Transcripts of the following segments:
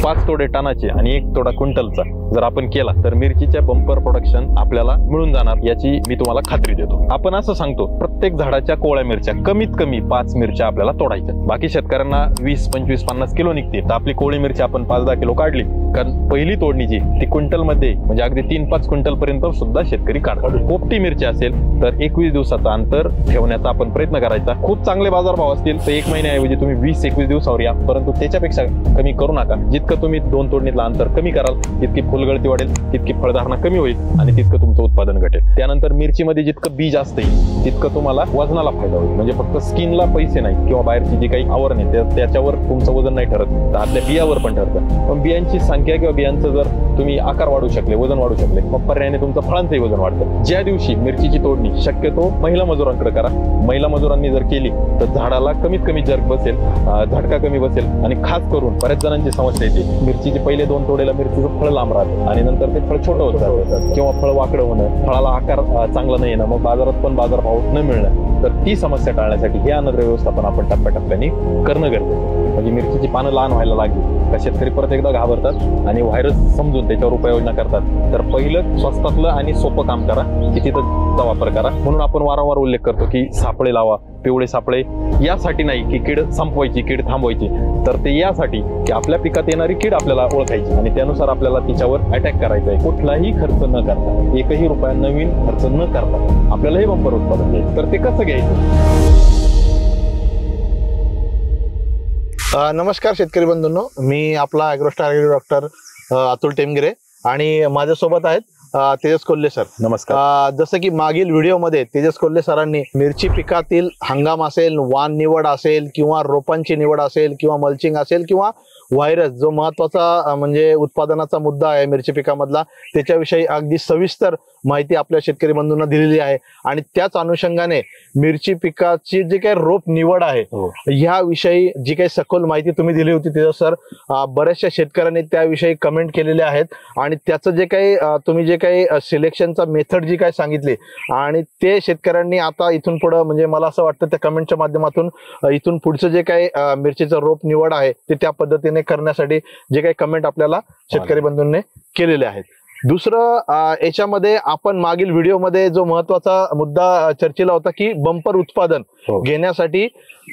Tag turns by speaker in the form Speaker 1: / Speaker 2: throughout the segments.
Speaker 1: 5 तोडे टनाचे आणि 1 तोडा क्विंटलचा जर आपण केला तर मिरचीच्या बंपर प्रोडक्शन आपल्याला मिळून जाणार याची मी तुम्हाला खात्री देतो। आपण असं सांगतो प्रत्येक झाडाच्या कोवळ्या मिरच्या कमीत कमी 5 मिरच्या आपल्याला तोडायच्या। बाकी शेतकऱ्यांना 20, 25, 50 किलो निघते, तर आपली कोवळी मिरची आपण 5-10 किलो काढली, कारण पहिली तोडणीची ती क्विंटल मध्ये म्हणजे अगदी 3-5 क्विंटल पर्यंत सुद्धा शेतकरी काढतात। पोपटी मिरची असेल तर 21 दिवसाचा अंतर ठेवण्याचा आपण प्रयत्न करायचा। खूप चांगले बाजारभाव असतील तर 1 महिन्याऐवजी तुम्ही 20-21 दिवसावर या, परंतु त्याच्यापेक्षा कमी करू नका। जितकं तुम्ही 2 तोडणीतलं अंतर कमी कराल तितकी फुलगळती वाढेल, तितकी फळधारणा कमी होईल आणि तितकं तुमचं उत्पादन घटेल। त्यानंतर मिरचीमध्ये जितकं बीज असतं तितकं तुम्हाला वजनाला फायदा होईल। म्हणजे फक्त स्किनला पैसे नाही किंवा बाहेरची जी काही आवरण आहे त्याच्यावर तुमचं वजन नाही ठरत, तर आपल्या बियावर पण ठरतं। पण बियांची संख्या किंवा बियांचं जर तुम्ही आकार वाढू शकले, वजन वाढू शकले, मग पर्यायाने तुमचं फळांचंही वजन वाढतं। ज्या दिवशी मिरचीची तोडणी शक्यतो महिला मजुरांकडे करा। महिला मजुरांनी जर केली तर झाडाला कमीत कमी जर्क बसेल, झटका कमी बसेल आणि खास करून बऱ्याच जणांची समस्या येते मिरचीचे पहिले 2 तोडेला मिरचीचं फळ लांब राहतं आणि नंतर ते फळ छोटं होत जातं किंवा फळ वाकडं होणं, फळाला आकार चांगला नाही येणं, मग बाजारात पण बाजारभाव न मिळणं। तर ती समस्या टाळण्यासाठी हे अन्नद्रव्य व्यवस्थापन आपण टप्प्याटप्प्याने करणं गरजेचं। म्हणजे मिरचीची पानं लहान व्हायला लागली का शेतकरी परत एकदा घाबरतात आणि व्हायरस समजून त्याच्यावर उपाययोजना करतात। तर पहिलं स्वस्तातलं आणि सोपं काम करा की तिथं वापर करा। म्हणून आपण वारंवार उल्लेख करतो की सापळे लावा, पिवळे सापळे, यासाठी नाही की कीड संपवायची, कीड थांबवायची, तर ते यासाठी की आपल्या पिकात येणारी कीड आपल्याला ओळखायची आणि त्यानुसार आपल्याला तिच्यावर अटॅक करायचा आहे। कुठलाही खर्च न करता, 1ही रुपया नवीन खर्च न करता आपल्याला हे बंपर उत्पादन घ्यायचं। तर ते कसं घ्यायचं?
Speaker 2: नमस्कार शेतकरी बंधूंनो, मी आपला ॲग्रोस्टार डॉक्टर अतुल टेमगिरे आणि माझ्यासोबत आहेत तेजस कोल्हे सर।
Speaker 1: नमस्कार।
Speaker 2: जसं की मागील व्हिडिओमध्ये तेजस कोल्हे सरांनी मिरची पिकातील हंगाम असेल, वाण निवड असेल किंवा रोपांची निवड असेल किंवा मल्चिंग असेल किंवा व्हायरस जो महत्वाचा म्हणजे उत्पादनाचा मुद्दा आहे मिरची पिकामधला, त्याच्याविषयी अगदी सविस्तर माहिती आपल्या शेतकरी बंधूंना दिलेली आहे। आणि त्याच अनुषंगाने मिरची पिकाची जी काही रोप निवड आहे ह्याविषयी जी काही सखोल माहिती तुम्ही दिली होती तेजस सर, बऱ्याचशा शेतकऱ्यांनी त्याविषयी कमेंट केलेले आहेत आणि त्याचं जे काही तुम्ही जे काही सिलेक्शनचा मेथड जी काही सांगितली आणि ते शेतकऱ्यांनी आता इथून पुढे म्हणजे मला असं वाटतं त्या कमेंटच्या माध्यमातून इथून पुढचं जे काही मिरचीचं रोप निवड आहे ते त्या पद्धतीने करण्यासाठी जे काही कमेंट आपल्याला शेतकरी बंधूंनी केलेले आहेत। दुसरं याच्यामध्ये आपण मागील व्हिडिओमध्ये जो महत्वाचा मुद्दा चर्चेला होता की बंपर उत्पादन घेण्यासाठी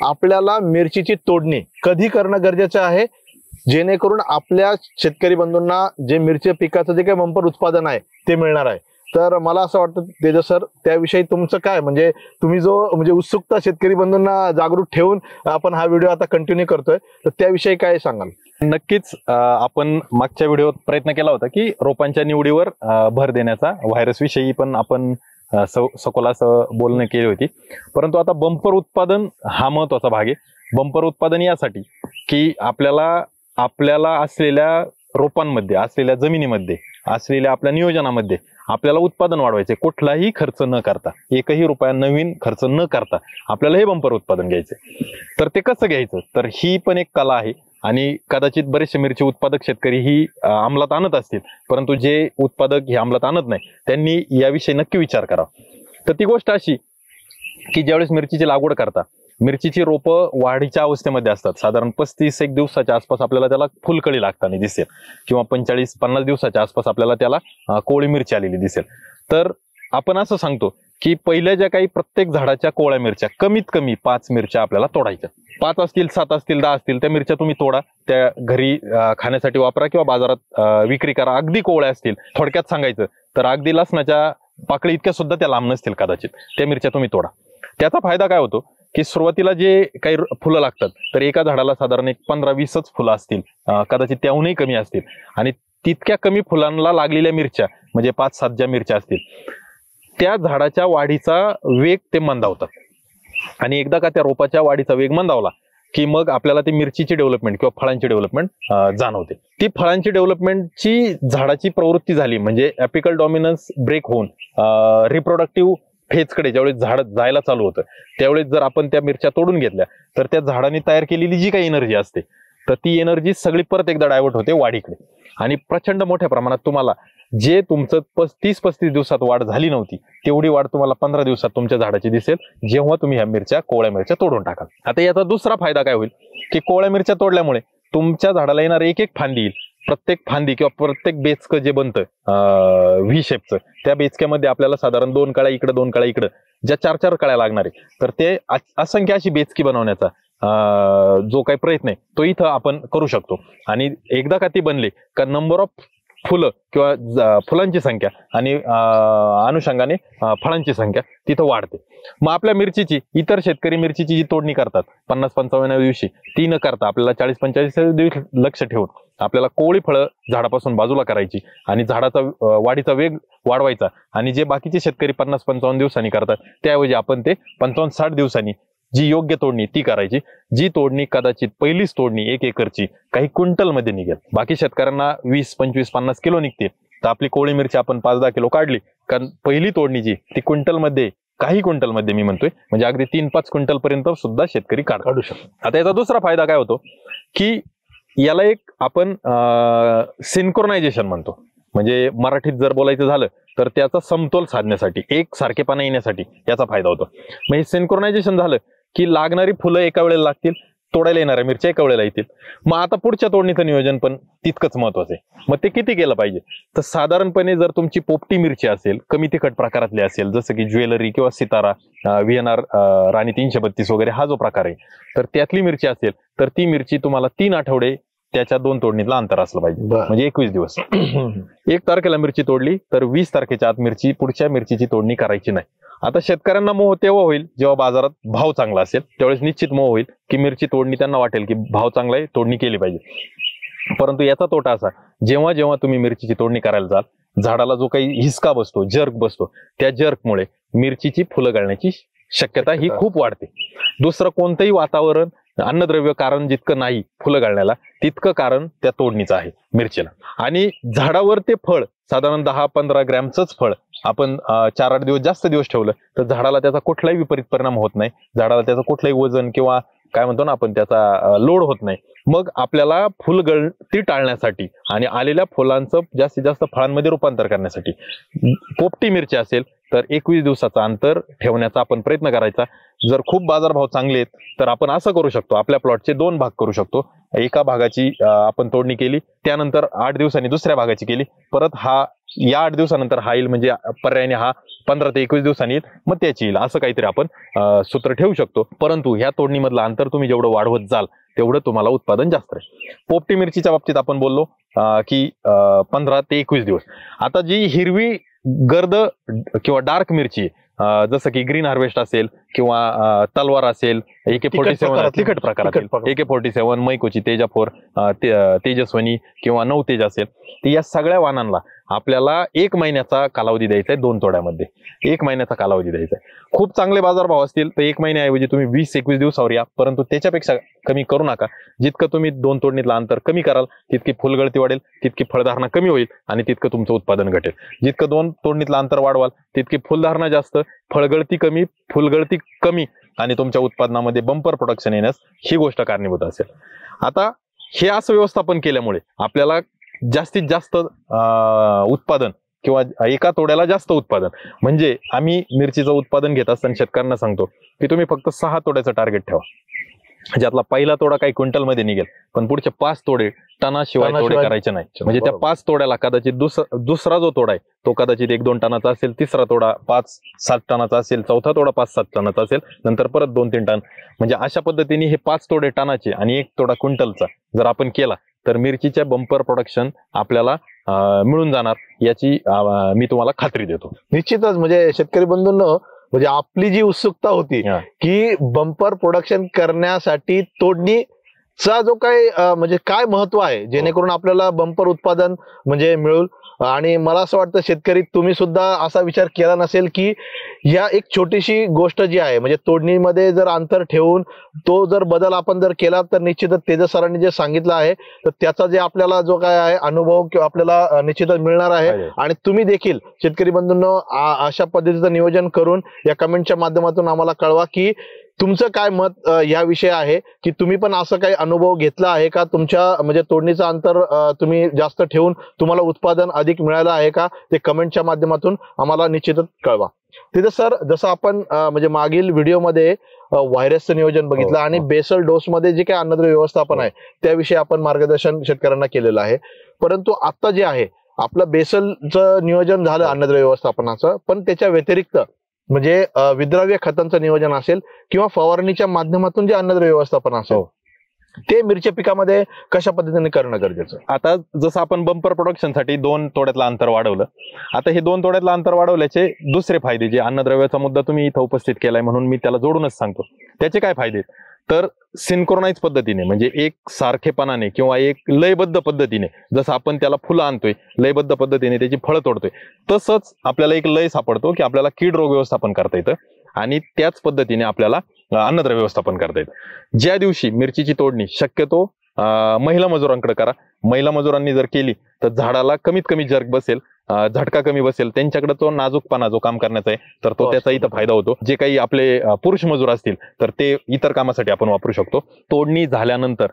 Speaker 2: आपल्याला मिरचीची तोडणी कधी करणं गरजेचं आहे, जेणेकरून आपल्या शेतकरी बंधूंना जे मिरची पिकाचं जे काही बंपर उत्पादन आहे ते मिळणार आहे। तर मला असं वाटतं तेजस सर, त्याविषयी तुमचं काय म्हणजे तुम्ही जो म्हणजे उत्सुकता शेतकरी बंधूंना जागरूक ठेवून आपण हा व्हिडिओ आता कंटिन्यू करतोय, तर त्याविषयी काय सांगाल?
Speaker 1: नक्कीच आपण मागच्या व्हिडिओत प्रयत्न केला होता की रोपांच्या निवडीवर भर देण्याचा, व्हायरस विषयी पण आपण सखोल असं बोलणं केली होती। परंतु आता बंपर उत्पादन हा महत्वाचा भाग आहे। बंपर उत्पादन यासाठी की आपल्याला असलेल्या रोपांमध्ये, असलेल्या जमिनीमध्ये, असलेल्या आपल्या नियोजनामध्ये आपल्याला उत्पादन वाढवायचे, कुठलाही खर्च न करता, 1ही रुपया नवीन खर्च न करता आपल्याला हे बंपर उत्पादन घ्यायचे। तर ते कसं घ्यायचं, तर ही पण एक कला आहे आणि कदाचित बरेचसे मिरची उत्पादक शेतकरी ही अंमलात आणत असतील, परंतु जे उत्पादक हे अंमलात आणत नाही त्यांनी याविषयी नक्की विचार करावा। तर ती गोष्ट अशी की ज्यावेळेस मिरचीची लागवड करता, मिरचीची रोपं वाढीच्या अवस्थेमध्ये असतात, साधारण 35 दिवसाच्या आसपास आपल्याला त्याला फुलकळी लागताना दिसेल किंवा 45-50 दिवसाच्या आसपास आपल्याला त्याला कोवळी मिरची आलेली दिसेल। तर आपण असं सांगतो की पहिल्या ज्या काही प्रत्येक झाडाच्या कोवळ्या मिरच्या कमीत कमी 5 मिरच्या आपल्याला तोडायच्या। 5 असतील, 7 असतील, 10 असतील, त्या मिरच्या तुम्ही तोडा, त्या घरी खाण्यासाठी वापरा किंवा बाजारात विक्री करा। अगदी कोवळ्या असतील, थोडक्यात सांगायचं तर अगदी लसणाच्या पाकळी इतक्या सुद्धा त्या लांब नसतील कदाचित, त्या मिरच्या तुम्ही तोडा। त्याचा फायदा काय होतो की सुरुवातीला जे काही फुलं लागतात तर एका झाडाला साधारण 15-20च फुलं असतील, कदाचित त्याहूनही कमी असतील, आणि तितक्या कमी फुलांना लागलेल्या मिरच्या म्हणजे 5-7 ज्या मिरच्या असतील त्या झाडाच्या वाढीचा वेग ते मंदावतात। आणि एकदा का त्या रोपाच्या वाढीचा वेग मंदावला की मग आपल्याला ती मिरचीची डेव्हलपमेंट किंवा फळांची डेव्हलपमेंट जाणवते। ती फळांची डेव्हलपमेंटची झाडाची प्रवृत्ती झाली म्हणजे ॲपिकल डॉमिनन्स ब्रेक होऊन रिप्रोडक्टिव्ह फेजकडे ज्यावेळेस झाड जायला चालू होतं त्यावेळेस जर आपण त्या मिरच्या तोडून घेतल्या तर त्या झाडाने तयार केलेली जी काही एनर्जी असते तर ती एनर्जी सगळी परत एकदा डायव्हर्ट होते वाढीकडे आणि प्रचंड मोठ्या प्रमाणात तुम्हाला जे तुमचं 35 दिवसात वाढ झाली नव्हती तेवढी वाढ तुम्हाला 15 दिवसात तुमच्या झाडाची दिसेल जेव्हा तुम्ही ह्या मिरच्या कोवळ्या मिरच्या तोडून टाकाल। आता याचा दुसरा फायदा काय होईल की कोवळ्या मिरच्या तोडल्यामुळे तुमच्या झाडाला येणार एक एक फांदी येईल. प्रत्येक फांदी किंवा प्रत्येक बेचकं जे बनतं व्ही शेपचं, त्या बेचक्यामध्ये आपल्याला साधारण 2 कळ्या इकडे 2 कळ्या इकडे, ज्या 4-4 कळ्या लागणार आहे, तर ते असंख्य अशी बेचकी बनवण्याचा जो काही प्रयत्न आहे तो इथं आपण करू शकतो. आणि एकदा का ती बनली का नंबर ऑफ फुलं किंवा फुलांची संख्या आणि अनुषंगाने फळांची संख्या तिथं वाढते. मग आपल्या मिरचीची, इतर शेतकरी मिरचीची जी तोडणी करतात 50-55 दिवशी, ती न करता आपल्याला 40-45 दिवस लक्ष ठेवून आपल्याला कोवळी फळं झाडापासून बाजूला करायची आणि झाडाचा वाढीचा वेग वाढवायचा. आणि जे बाकीचे शेतकरी 50-55 दिवसांनी करतात त्याऐवजी आपण ते 55-60 दिवसांनी जी योग्य तोडणी ती करायची. जी तोडणी कदाचित पहिलीच तोडणी 1 एकरची काही क्विंटल मध्ये निघेल. बाकी शेतकऱ्यांना 20, 25, 50 किलो निघते, तर आपली कोवळी मिरची आपण 5-10 किलो काढली, कारण पहिली तोडणी जी ती क्विंटल मध्ये, काही क्विंटल मध्ये मी म्हणतोय, म्हणजे अगदी 3-5 क्विंटल पर्यंत सुद्धा शेतकरी काढू शकतो. आता याचा दुसरा फायदा काय होतो की याला एक आपण सिंक्रोनायझेशन म्हणतो. म्हणजे मराठीत जर बोलायचं झालं तर त्याचा समतोल साधण्यासाठी, एक सारखेपणा येण्यासाठी याचा फायदा होतो. मग हे सिंक्रोनायझेशन झालं की लागणारी फुलं एका वेळेला लागतील, तोडायला येणाऱ्या मिरच्या एका वेळेला येतील. मग आता पुढच्या तोडणीचं नियोजन पण तितकंच महत्वाचं आहे. मग ते किती केलं पाहिजे, तर साधारणपणे जर तुमची पोपटी मिरची असेल, कमी तिखट प्रकारातली असेल, जसं की ज्वेलरी किंवा सितारा, VNR राणी 332 वगैरे हा जो प्रकार आहे, तर त्यातली मिरची असेल तर ती मिरची तुम्हाला 3 आठवडे त्याच्या 2 तोडणीतलं अंतर असलं पाहिजे, म्हणजे 21 दिवस. 1 तारखेला मिरची तोडली तर 20 तारखेच्या आत मिरची, पुढच्या मिरचीची तोडणी करायची नाही. आता शेतकऱ्यांना मोह तेव्हा होईल जेव्हा बाजारात भाव चांगला असेल, त्यावेळेस निश्चित मोह होईल की मिरची तोडणी, त्यांना वाटेल की भाव चांगला आहे, तोडणी केली पाहिजे. परंतु याचा तोटा असा, जेव्हा जेव्हा तुम्ही मिरचीची तोडणी करायला जाल, झाडाला जो काही हिसका बसतो, जर्क बसतो, त्या जर्कमुळे मिरचीची फुलं गळण्याची शक्यता ही खूप वाढते. दुसरं कोणतंही वातावरण, अन्नद्रव्य कारण जितकं नाही फुलं गळण्याला, तितकं कारण त्या तोडणीचं आहे मिरचीला. आणि झाडावर ते फळ साधारण 10-15 ग्रॅमचंच फळ आपण 4-8 दिवस जास्त दिवस ठेवलं तर झाडाला त्याचा कुठलाही विपरीत परिणाम होत नाही, झाडाला त्याचं कुठलंही वजन किंवा काय म्हणतो ना आपण त्याचा लोड होत नाही. मग आपल्याला फुलगळती टाळण्यासाठी आणि आलेल्या फुलांचं जास्तीत जास्त फळांमध्ये रूपांतर करण्यासाठी पोपटी मिरची असेल तर 21 दिवसाचा अंतर ठेवण्याचा आपण प्रयत्न करायचा. जर खूप बाजारभाव चांगले आहेत तर आपण असं करू शकतो, आपल्या प्लॉटचे 2 भाग करू शकतो. एका भागाची आपण तोडणी केली, त्यानंतर 8 दिवसांनी दुसऱ्या भागाची केली, परत हा या 8 दिवसानंतर हा येईल, म्हणजे पर्यायाने हा 15 ते 21 दिवसांनी येईल, मग त्याची येईल, असं काहीतरी आपण सूत्र ठेवू शकतो. परंतु ह्या तोडणीमधलं अंतर तुम्ही जेवढं वाढवत जाल तेवढं तुम्हाला उत्पादन जास्त राहील. पोपटी मिरचीच्या बाबतीत आपण बोललो की 15 ते 21 दिवस. आता जी हिरवी गर्द किंवा डार्क मिरची, जसं की ग्रीन हार्वेस्ट असेल किंवा तलवार असेल, AK-47 तिखट प्रकारातील, AK-47, मैकोची, तेजा4, तेजस्वनी किंवा 9 तेज असेल, तर या सगळ्या वाहनांना आपल्याला 1 महिन्याचा कालावधी द्यायचा आहे. 2 तोड्यामध्ये 1 महिन्याचा कालावधी द्यायचा आहे. खूप चांगले बाजारभाव असतील तर 1 महिन्याऐवजी तुम्ही 20-21 दिवसावर या, परंतु त्याच्यापेक्षा कमी करू नका. जितकं तुम्ही 2 तोडणीतलं अंतर कमी कराल तितकी फुलगळती वाढेल, तितकी फळधारणा कमी होईल आणि तितकं तुमचं उत्पादन घटेल. जितकं 2 तोडणीतलं अंतर वाढवाल तितकी फुलधारणा जास्त, फळगळती कमी, फुलगळती कमी आणि तुमच्या उत्पादनामध्ये बंपर प्रोडक्शन येण्यास ही गोष्ट कारणीभूत असेल. आता हे असं व्यवस्थापन केल्यामुळे आपल्याला जास्तीत जास्त उत्पादन किंवा एका तोड्याला जास्त उत्पादन, म्हणजे आम्ही मिरचीचं उत्पादन घेत असताना शेतकऱ्यांना सांगतो की तुम्ही फक्त 6 तोड्याचं टार्गेट ठेवा, ज्यातला पहिला तोडा काही क्विंटल मध्ये निघेल, पण पुढचे 5 तोडे टनाशिवाय तोडे करायचे नाही. म्हणजे त्या 5 तोड्याला कदाचित दुसरा जो तोडा आहे तो कदाचित 1-2 टनाचा असेल, तिसरा तोडा 5-7 टनाचा असेल, चौथा तोडा 5-7 टनाचा असेल, नंतर परत 2-3 टन. म्हणजे अशा पद्धतीने हे 5 तोडे टनाचे आणि 1 तोडा क्विंटलचा जर आपण केला तर मिरचीच्या बंपर प्रोडक्शन आपल्याला मिळून जाणार, याची मी तुम्हाला खात्री देतो.
Speaker 2: निश्चितच. म्हणजे शेतकरी बंधूंनो, म्हणजे आपली जी उत्सुकता होती की बंपर प्रोडक्शन करण्यासाठी तोडणीचा जो काही म्हणजे काय महत्व आहे, जेणेकरून आपल्याला बंपर उत्पादन म्हणजे मिळेल. आणि मला असं वाटतं शेतकरी तुम्ही सुद्धा असा विचार केला नसेल की या एक छोटीशी गोष्ट जी आहे, म्हणजे तोडणीमध्ये जर अंतर ठेवून तो जर बदल आपण जर केला तर निश्चितच तेजस सरांनी जे सांगितलं आहे तर त्याचा जे आपल्याला जो काय आहे अनुभव किंवा आपल्याला निश्चितच मिळणार आहे. आणि तुम्ही देखील शेतकरी बंधूंनो अशा पद्धतीचं नियोजन करून या कमेंटच्या माध्यमातून आम्हाला कळवा की तुमचं काय मत या विषयी आहे की तुम्ही पण असं काही अनुभव घेतला आहे का? तुमच्या म्हणजे तोडणीचं अंतर तुम्ही जास्त ठेवून तुम्हाला उत्पादन अधिक मिळालं आहे का? ते कमेंटच्या माध्यमातून आम्हाला निश्चितच कळवा. तिथे सर, जसं आपण म्हणजे मागील व्हिडिओमध्ये व्हायरसचं नियोजन बघितलं आणि बेसल डोस मध्ये जे काही अन्नद्रव्य व्यवस्थापन आहे त्याविषयी आपण मार्गदर्शन शेतकऱ्यांना केलेलं आहे. परंतु आता जे आहे आपलं बेसलचं नियोजन झालं अन्नद्रव्य व्यवस्थापनाचं, पण त्याच्या व्यतिरिक्त म्हणजे विद्राव्य खतांचं नियोजन असेल किंवा फवारणीच्या माध्यमातून जे अन्नद्रव्य व्यवस्थापन असेल ते मिरच्या पिकामध्ये कशा पद्धतीने करणं गरजेचं?
Speaker 1: आता जसं आपण बंपर प्रोडक्शनसाठी 2 तोड्यातलं अंतर वाढवलं, आता हे 2 तोड्यातलं अंतर वाढवल्याचे दुसरे फायदे, जे अन्नद्रव्याचा मुद्दा तुम्ही इथं उपस्थित केलाय म्हणून मी त्याला जोडूनच सांगतो. त्याचे काय फायदे? तर सिंक्रोनाइज पद्धतीने म्हणजे एक सारखेपणाने किंवा एक लयबद्ध पद्धतीने, जसं आपण त्याला फुलं आणतोय लयबद्ध पद्धतीने त्याची फळं तोडतोय, तसंच आपल्याला एक लय सापडतो की आपल्याला कीड रोग व्यवस्थापन करता येतं आणि त्याच पद्धतीने आपल्याला अन्नद्रव्य व्यवस्थापन करता येतं. ज्या दिवशी मिरचीची तोडणी शक्यतो महिला मजुरांकडे करा. महिला मजुरांनी जर केली तर झाडाला कमीत कमी जर्क बसेल, झटका कमी बसेल, त्यांच्याकडे तो नाजूकपणा जो काम करण्याचा आहे तर तो त्याचा इथं फायदा होतो. जे काही आपले पुरुष मजूर असतील तर ते इतर कामासाठी आपण वापरू शकतो. तोडणी झाल्यानंतर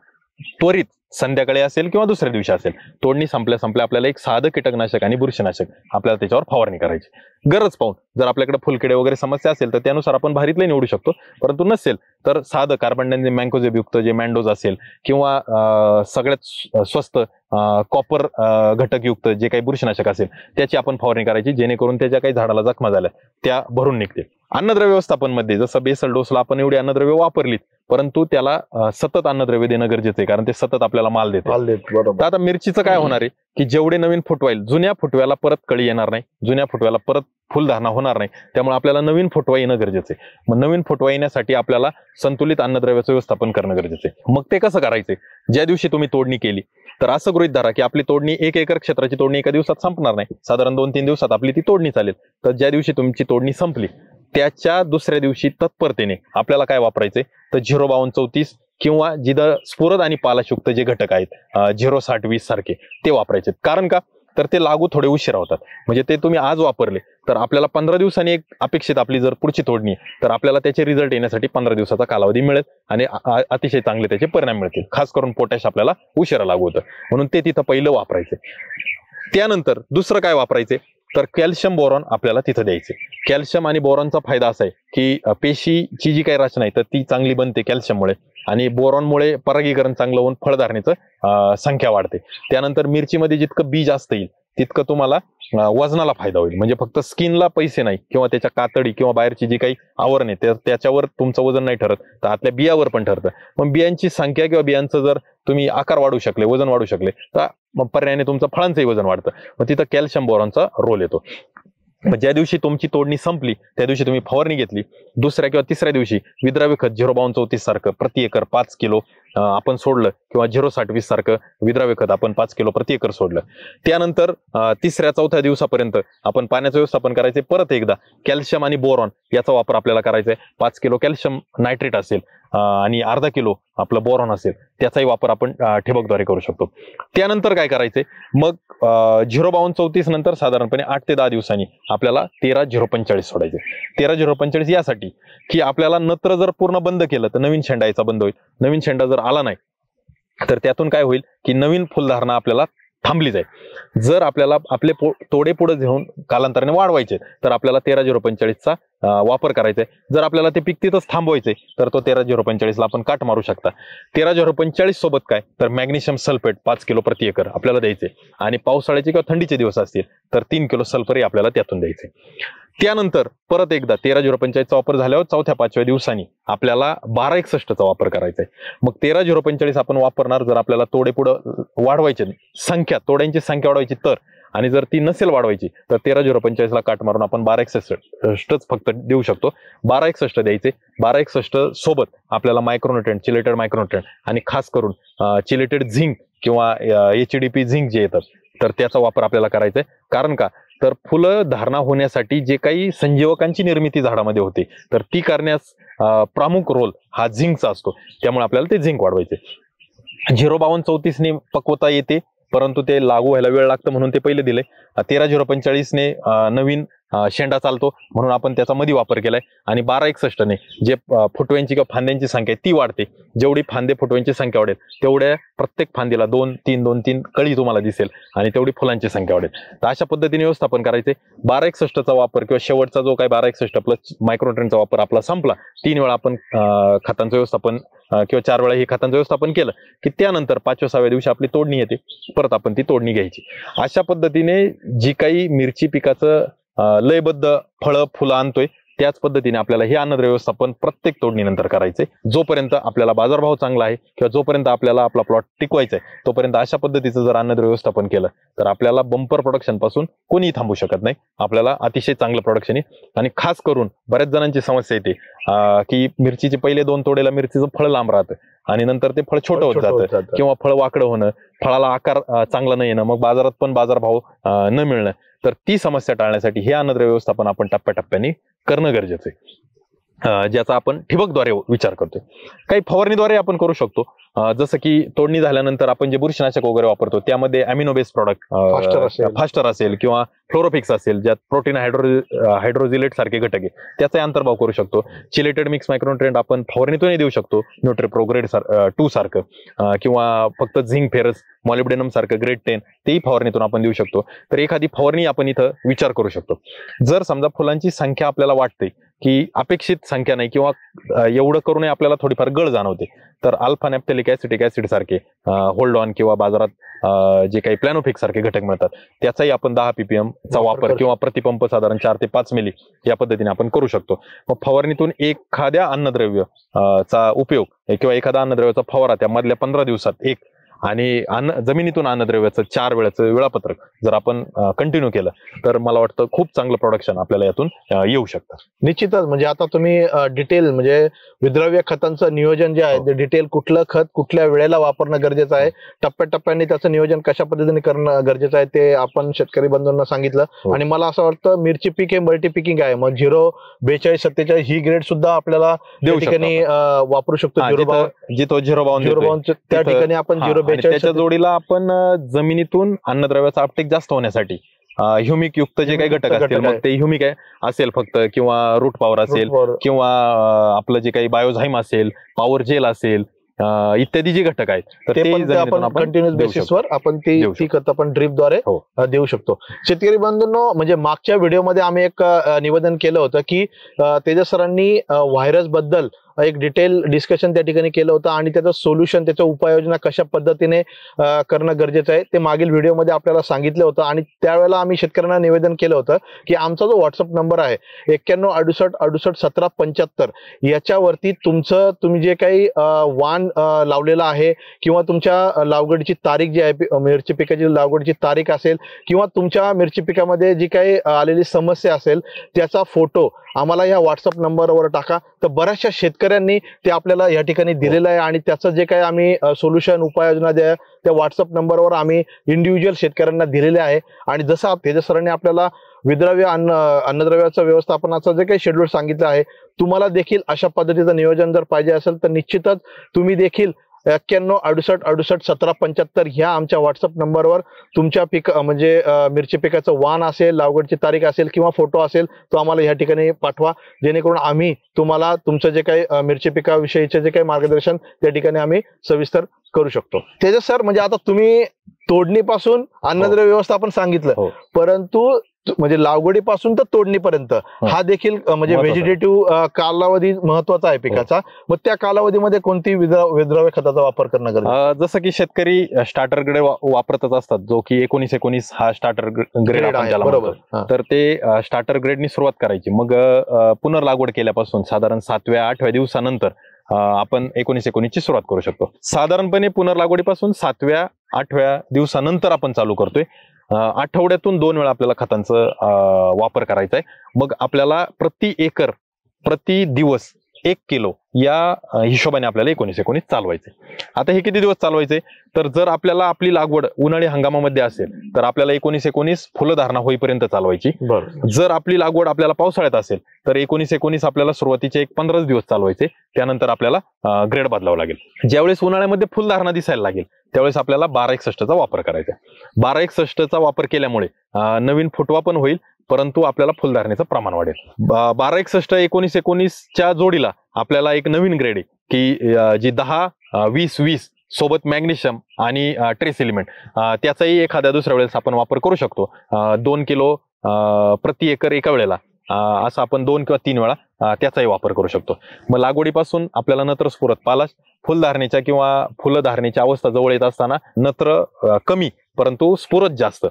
Speaker 1: त्वरित संध्याकाळी असेल किंवा दुसऱ्या दिवशी असेल, तोडणी संपल्या आपल्याला एक साधं कीटकनाशक आणि बुरशीनाशक आपल्याला त्याच्यावर फवारणी करायची. गरज पाहून जर आपल्याकडे फुलकिडे वगैरे समस्या असेल तर त्यानुसार आपण भारीतले निवडू शकतो. परंतु नसेल तर साधं कार्बन मँकोजेब युक्त जे मँडोज असेल किंवा सगळ्यात स्वस्त कॉपर घटकयुक्त जे काही बुरशीनाशक असेल त्याची आपण फवारणी करायची, जेणेकरून त्याच्या काही झाडाला जखमा झाल्या त्या भरून निघतील. अन्नद्रव्य व्यवस्थापन मध्ये जसं बेसल डोसला आपण एवढी अन्नद्रव्य वापरलीत, परंतु त्याला सतत अन्नद्रव्य देणं गरजेचं आहे, कारण ते सतत आपल्याला माल देते. तर आता मिरचीचं काय होणार आहे की जेवढे नवीन फुटवा येईल, जुन्या फुटव्याला परत कळी येणार नाही, जुन्या फुटव्याला परत फुलधारणा होणार नाही, त्यामुळे आपल्याला नवीन फुटवा येणं गरजेचं आहे. मग नवीन फुटवा येण्यासाठी आपल्याला संतुलित अन्नद्रव्याचं व्यवस्थापन करणं गरजेचं आहे. मग ते कसं करायचंय? ज्या दिवशी तुम्ही तोडणी केली तर असं गृहीत धरा की आपली तोडणी 1 एकर क्षेत्राची तोडणी एका दिवसात संपणार नाही, साधारण 2-3 दिवसात आपली ती तोडणी चालेल. तर ज्या दिवशी तुमची तोडणी संपली त्याच्या दुसऱ्या दिवशी तत्परतेने आपल्याला काय वापरायचंय तर 05234 किंवा जिथं स्फुरद आणि पालाशयुक्त जे घटक आहेत 06020 सारखे ते वापरायचे. कारण का? तर ते लागू थोडे उशिरा होतात. म्हणजे ते तुम्ही आज वापरले तर आपल्याला 15 दिवसांनी एक अपेक्षित आपली जर पुढची तोडणी तर आपल्याला त्याचे रिझल्ट येण्यासाठी 15 दिवसाचा कालावधी मिळेल आणि अतिशय चांगले त्याचे परिणाम मिळतील. खास करून पोटॅश आपल्याला उशिरा लागू होतं, म्हणून ते तिथं पहिलं वापरायचं. त्यानंतर दुसरं काय वापरायचे तर कॅल्शियम बोरॉन आपल्याला तिथं द्यायचे. कॅल्शियम आणि बोरॉनचा फायदा असा आहे की पेशीची जी काही रचना आहे तर ती चांगली बनते कॅल्शियममुळे, आणि बोरॉनमुळे परागीकरण चांगलं होऊन फळधारणेचं संख्या वाढते. त्यानंतर मिरचीमध्ये जितकं बी जास्त येईल तितकं तुम्हाला वजनाला फायदा होईल. म्हणजे फक्त स्किनला पैसे नाही किंवा त्याच्या कातडी किंवा बाहेरची जी काही आवरण आहे त्याच्यावर तुमचं वजन नाही ठरत, तर आतल्या बियावर पण ठरतं. मग बियांची संख्या किंवा बियांचं जर तुम्ही आकार वाढवू शकले, वजन वाढवू शकले, तर मग पर्यायाने तुमचं फळांचंही वजन वाढतं. मग तिथं कॅल्शियम बोरॉनचा रोल येतो. ज्या दिवशी तुमची तोडणी संपली त्या दिवशी तुम्ही फवारणी घेतली, दुसऱ्या किंवा तिसऱ्या दिवशी विद्राव्य खत 05234 सारखं प्रति एकर 5 किलो आपण सोडलं किंवा 06020 सारखं विद्राव्य खत आपण 5 किलो प्रति एकर सोडलं. त्यानंतर 3-4 दिवसापर्यंत आपण पाण्याचं व्यवस्थापन करायचे. परत एकदा कॅल्शियम आणि बोरॉन याचा वापर आपल्याला करायचा आहे. 5 किलो कॅल्शियम नायट्रेट असेल आणि अर्धा किलो आपलं बोरॉन असेल त्याचाही वापर आपण ठिबकद्वारे करू शकतो. त्यानंतर काय करायचंय मग 05234 नंतर साधारणपणे 8 ते 10 दिवसांनी आपल्याला 13-045 सोडायचे. 13-045 यासाठी की आपल्याला नत्र जर पूर्ण बंद केलं तर नवीन शेंडा यायचा बंद होईल. नवीन शेंडा जर आला नाही तर त्यातून काय होईल की नवीन फुलधारणा आपल्याला थांबली जाईल. जर आपल्याला आपले तोडे पुढे घेऊन कालांतराने वाढवायचे तर आपल्याला 13-045चा वापर करायचा आहे. जर आपल्याला ते पीक तिथंच थांबवायचे तर तो 13-045ला आपण काट मारू शकता. 13-045 सोबत काय तर मॅग्नेशियम सल्फेट 5 किलो प्रति एकर आपल्याला द्यायचे, आणि पावसाळ्याचे किंवा थंडीचे दिवस असतील तर 3 किलो सल्फरही आपल्याला त्यातून द्यायचे. त्यानंतर परत एकदा 13-045चा वापर झाल्यावर 4-5व्या दिवसांनी आपल्याला 1261चा वापर करायचा आहे. मग 13-045 आपण वापरणार जर आपल्याला तोडे पुढं वाढवायचे, तोड्यांची संख्या वाढवायची तर, आणि जर ती नसेल वाढवायची तर 13-045ला काट मारून आपण 1261च फक्त देऊ शकतो. 1261 द्यायचे. 1261 सोबत आपल्याला मायक्रोन्युट्रिएंट, चिलेटेड मायक्रोन्युट्रिएंट आणि खास करून चिलेटेड झिंक किंवा HDP झिंक जे येतात तर त्याचा वापर आपल्याला करायचा आहे. कारण का तर फुलं धारणा होण्यासाठी जे काही संजीवकांची निर्मिती झाडामध्ये होते तर ती करण्यास प्रमुख रोल हा झिंकचा असतो, त्यामुळे आपल्याला ते झिंक वाढवायचे. 05234ने पक्वता येते परंतु ते लागू व्हायला वेळ लागतं म्हणून ते पहिले दिले. 13-045ने नवीन शेंडा चालतो म्हणून आपण त्याचा मध्ये वापर केलाय. आणि 1261 ने जे फुटव्यांची किंवा फांद्यांची संख्या आहे ती वाढते. जेवढी फांदे फुटव्यांची संख्या वाढेल तेवढ्या प्रत्येक फांदीला 2-3 कळी तुम्हाला दिसेल आणि तेवढी फुलांची संख्या वाढेल. तर अशा पद्धतीने व्यवस्थापन करायचे. 1261चा वापर किंवा शेवटचा जो काही 1261 प्लस मायक्रोन्यूट्रिएंटचा वापर आपला संपला, 3 वेळा आपण खतांचं व्यवस्थापन किंवा 4 वेळा हे खतांचं व्यवस्थापन केलं की त्यानंतर 5व्या-6व्या दिवशी आपली तोडणी येते, परत आपण ती तोडणी घ्यायची. अशा पद्धतीने जी काही मिरची पिकाचं लयबद्ध फळं फुलं आणतोय त्याच पद्धतीने आपल्याला हे अन्नद्रव्य व्यवस्थापन प्रत्येक तोडणीनंतर करायचंय. जोपर्यंत आपल्याला बाजारभाव चांगला आहे किंवा जोपर्यंत आपल्याला आपला प्लॉट टिकवायचा आहे तोपर्यंत अशा पद्धतीचं जर अन्नद्रव्य व्यवस्थापन केलं तर आपल्याला बंपर प्रोडक्शन पासून कोणीही थांबू शकत नाही. आपल्याला अतिशय चांगलं प्रोडक्शन आहे. आणि खास करून बऱ्याच जणांची समस्या येते की मिरचीचे पहिले 2 तोडेला मिरचीचं फळ लांब राहतं आणि नंतर ते फळ छोटं होत जातं किंवा फळ वाकडं होणं, फळाला आकार चांगला नाही येणं, मग बाजारात पण बाजारभाव न मिळणं. तर ती समस्या टाळण्यासाठी हे अन्नद्रव्य व्यवस्थापन आपण टप्प्याटप्प्याने करणं गरजेचं आहे, ज्याचा आपण ठिबकद्वारे विचार करतोय. काही फवारणीद्वारे आपण करू शकतो. जसं की तोडणी झाल्यानंतर आपण जे बुरशीनाशक वगैरे वापरतो त्यामध्ये अॅमिनो बेस प्रॉडक्ट फास्टर असेल किंवा फ्लोरोफिक्स असेल ज्यात प्रोटीन हायड्रोजिलेट सारखे घटक आहे त्याचा अंतर्भाव करू शकतो. चिलेटेड मिक्स मायक्रोन्यूट्रिएंट आपण फवारणीतूनही देऊ शकतो, न्यूट्रिप्रो ग्रेड 2 सारखं किंवा फक्त झिंक फेरस मॉलिब्डेनम सारखं ग्रेड 10 तेही फवारणीतून आपण देऊ शकतो. तर एखादी फवारणी आपण इथं विचार करू शकतो. जर समजा फुलांची संख्या आपल्याला वाटते की अपेक्षित संख्या नाही किंवा एवढं करूनही आपल्याला थोडीफार गळ जाणवते तर अल्फा नॅप्थॅलिक ऍसिटिक ऍसिड सारखे होल्ड ऑन किंवा बाजारात जे काही प्लॅनोफिक सारखे घटक मिळतात त्याचाही आपण 10 ppm चा वापर किंवा प्रतिपंप साधारण 4 ते 5 मिली या पद्धतीने आपण करू शकतो. मग फवारणीतून एखाद्या अन्नद्रव्य चा उपयोग किंवा एखादा अन्नद्रव्याचा फवारा त्या मधल्या 15 दिवसात एक आणि जमिनीतून अन्नद्रव्याचं 4 वेळाचं वेळापत्रक जर आपण कंटिन्यू केलं तर मला वाटतं खूप चांगलं प्रोडक्शन आपल्याला यातून येऊ शकतं.
Speaker 2: निश्चितच. म्हणजे आता तुम्ही डिटेल म्हणजे विद्रव्य खतांचं नियोजन जे आहे ते डिटेल कुठलं खत कुठल्या वेळेला वापरणं गरजेचं आहे, टप्प्याटप्प्याने त्याचं नियोजन कशा पद्धतीने करणं गरजेचं आहे ते आपण शेतकरी बंधूंना सांगितलं. आणि मला असं वाटतं मिरची पीक हे मल्टी पिकिंग आहे. मग 04247 ही ग्रेड सुद्धा आपल्याला त्या ठिकाणी वापरू शकतो.
Speaker 1: जिथं 052
Speaker 2: त्या ठिकाणी आपण 042
Speaker 1: त्याच्या जोडीला आपण जमिनीतून अन्नद्रव्याचा अपटेक जास्त होण्यासाठी ह्युमिक युक्त जे काही घटक असतील मग ते ह्युमिक असेल फक्त किंवा रूट पॉवर असेल किंवा आपलं जे काही बायोझाईम असेल, पॉवर जेल असेल इत्यादी जे घटक आहेत तर ते
Speaker 2: आपण कंटिन्युअस बेसिसवर आपण ती खत आपण ड्रिपद्वारे देऊ शकतो. शेतकरी बंधूंनो, म्हणजे मागच्या व्हिडिओमध्ये आम्ही एक निवेदन केलं होतं की तेजस सरांनी व्हायरस बद्दल एक डिटेल डिस्कशन त्या ठिकाणी केलं होतं आणि त्याचं सोल्युशन त्याच्या उपाययोजना कशा पद्धतीने करणं गरजेचं आहे ते मागील व्हिडिओमध्ये आपल्याला सांगितलं होतं. आणि त्यावेळेला आम्ही शेतकऱ्यांना निवेदन केलं होतं की आमचा जो व्हॉट्सअप नंबर आहे 9168681775 याच्यावरती तुम्ही जे काही वाण लावलेलं आहे किंवा तुमच्या लागवडीची तारीख जी आहे, मिरची पिकाची लागवडीची तारीख असेल किंवा तुमच्या मिरची पिकामध्ये जी काही आलेली समस्या असेल त्याचा फोटो आम्हाला या व्हॉट्सअप नंबरवर टाका. तर बऱ्याचशा शेतकऱ्यांनी ते आपल्याला या ठिकाणी दिलेलं आहे आणि त्याचं जे काही आम्ही सोल्युशन उपाययोजना त्या व्हॉट्सअप नंबरवर आम्ही इंडिव्हिज्युअल शेतकऱ्यांना दिलेले आहे. आणि जसं तेजस सरांनी आपल्याला विद्रव्य अन्नद्रव्याचं व्यवस्थापनाचं जे काही शेड्यूल सांगितलं आहे, तुम्हाला देखील अशा पद्धतीचं नियोजन जर पाहिजे असेल तर निश्चितच तुम्ही देखील 9168681775 ह्या आमच्या व्हॉट्सअप नंबरवर तुमच्या म्हणजे मिरची पिकाचं वाण असेल, लागवडची तारीख असेल किंवा फोटो असेल तो आम्हाला या ठिकाणी पाठवा, जेणेकरून आम्ही तुम्हाला तुमचं जे काही मिरची पिकाविषयीचे जे काही मार्गदर्शन त्या ठिकाणी आम्ही सविस्तर करू शकतो. तेजस सर, म्हणजे आता तुम्ही तोडणीपासून अन्नद्रव्य व्यवस्थापन सांगितलं, परंतु म्हणजे लागवडीपासून तर तोडणीपर्यंत हा देखील म्हणजे व्हेजिटेटिव्ह कालावधी महत्वाचा आहे पिकाचा. मग त्या कालावधीमध्ये कोणती विद्रव्य खताचा वापर करणं गरजेचं?
Speaker 1: जसं की शेतकरी स्टार्टर ग्रेड वापरतच असतात, जो की 1919 हा स्टार्टर ग्रेड आपण त्याला म्हणतो. तर ते स्टार्टर ग्रेडनी सुरुवात करायची. मग पुनर्लागवड केल्यापासून साधारण 7व्या-8व्या दिवसानंतर आपण 1919 ची सुरुवात करू शकतो. साधारणपणे पुनर्लागवडीपासून 7व्या-8व्या दिवसानंतर आपण चालू करतोय. आठवड्यातून 2 वेळा आपल्याला खतांचा वापर करायचा आहे. मग आपल्याला प्रति एकर प्रति दिवस 1 किलो या हिशोबाने आपल्याला 1919 चालवायचे. आता हे किती दिवस चालवायचे, तर जर आपल्याला आपली लागवड उन्हाळी हंगामामध्ये असेल तर आपल्याला 1919 फुलधारणा होईपर्यंत चालवायची. जर आपली लागवड आपल्याला पावसाळ्यात असेल तर 1919 आपल्याला सुरुवातीचे 15 दिवस चालवायचे. त्यानंतर आपल्याला ग्रेड बदलावं लागेल. ज्यावेळेस उन्हाळ्यामध्ये फुलधारणा दिसायला लागेल त्यावेळेस आपल्याला 1261 चा वापर करायचा. 1261 चा वापर केल्यामुळे नवीन फुटवा पण होईल, परंतु आपल्याला फुलधारणेचं प्रमाण वाढेल. 1261-19-19च्या जोडीला आपल्याला एक नवीन ग्रेड आहे की जी 10-20-20 सोबत मॅग्नेशियम आणि ट्रेस एलिमेंट त्याचाही एखाद्या दुसऱ्या वेळेस आपण वापर करू शकतो. 2 किलो प्रति एकर एका वेळेला असं आपण 2 किंवा 3 वेळा त्याचाही वापर करू शकतो. मग लागवडीपासून आपल्याला नत्र स्फुरत पालाश फुलधारणेच्या किंवा फुलधारणेच्या अवस्था जवळ येत असताना नत्र कमी परंतु स्फुरत जास्त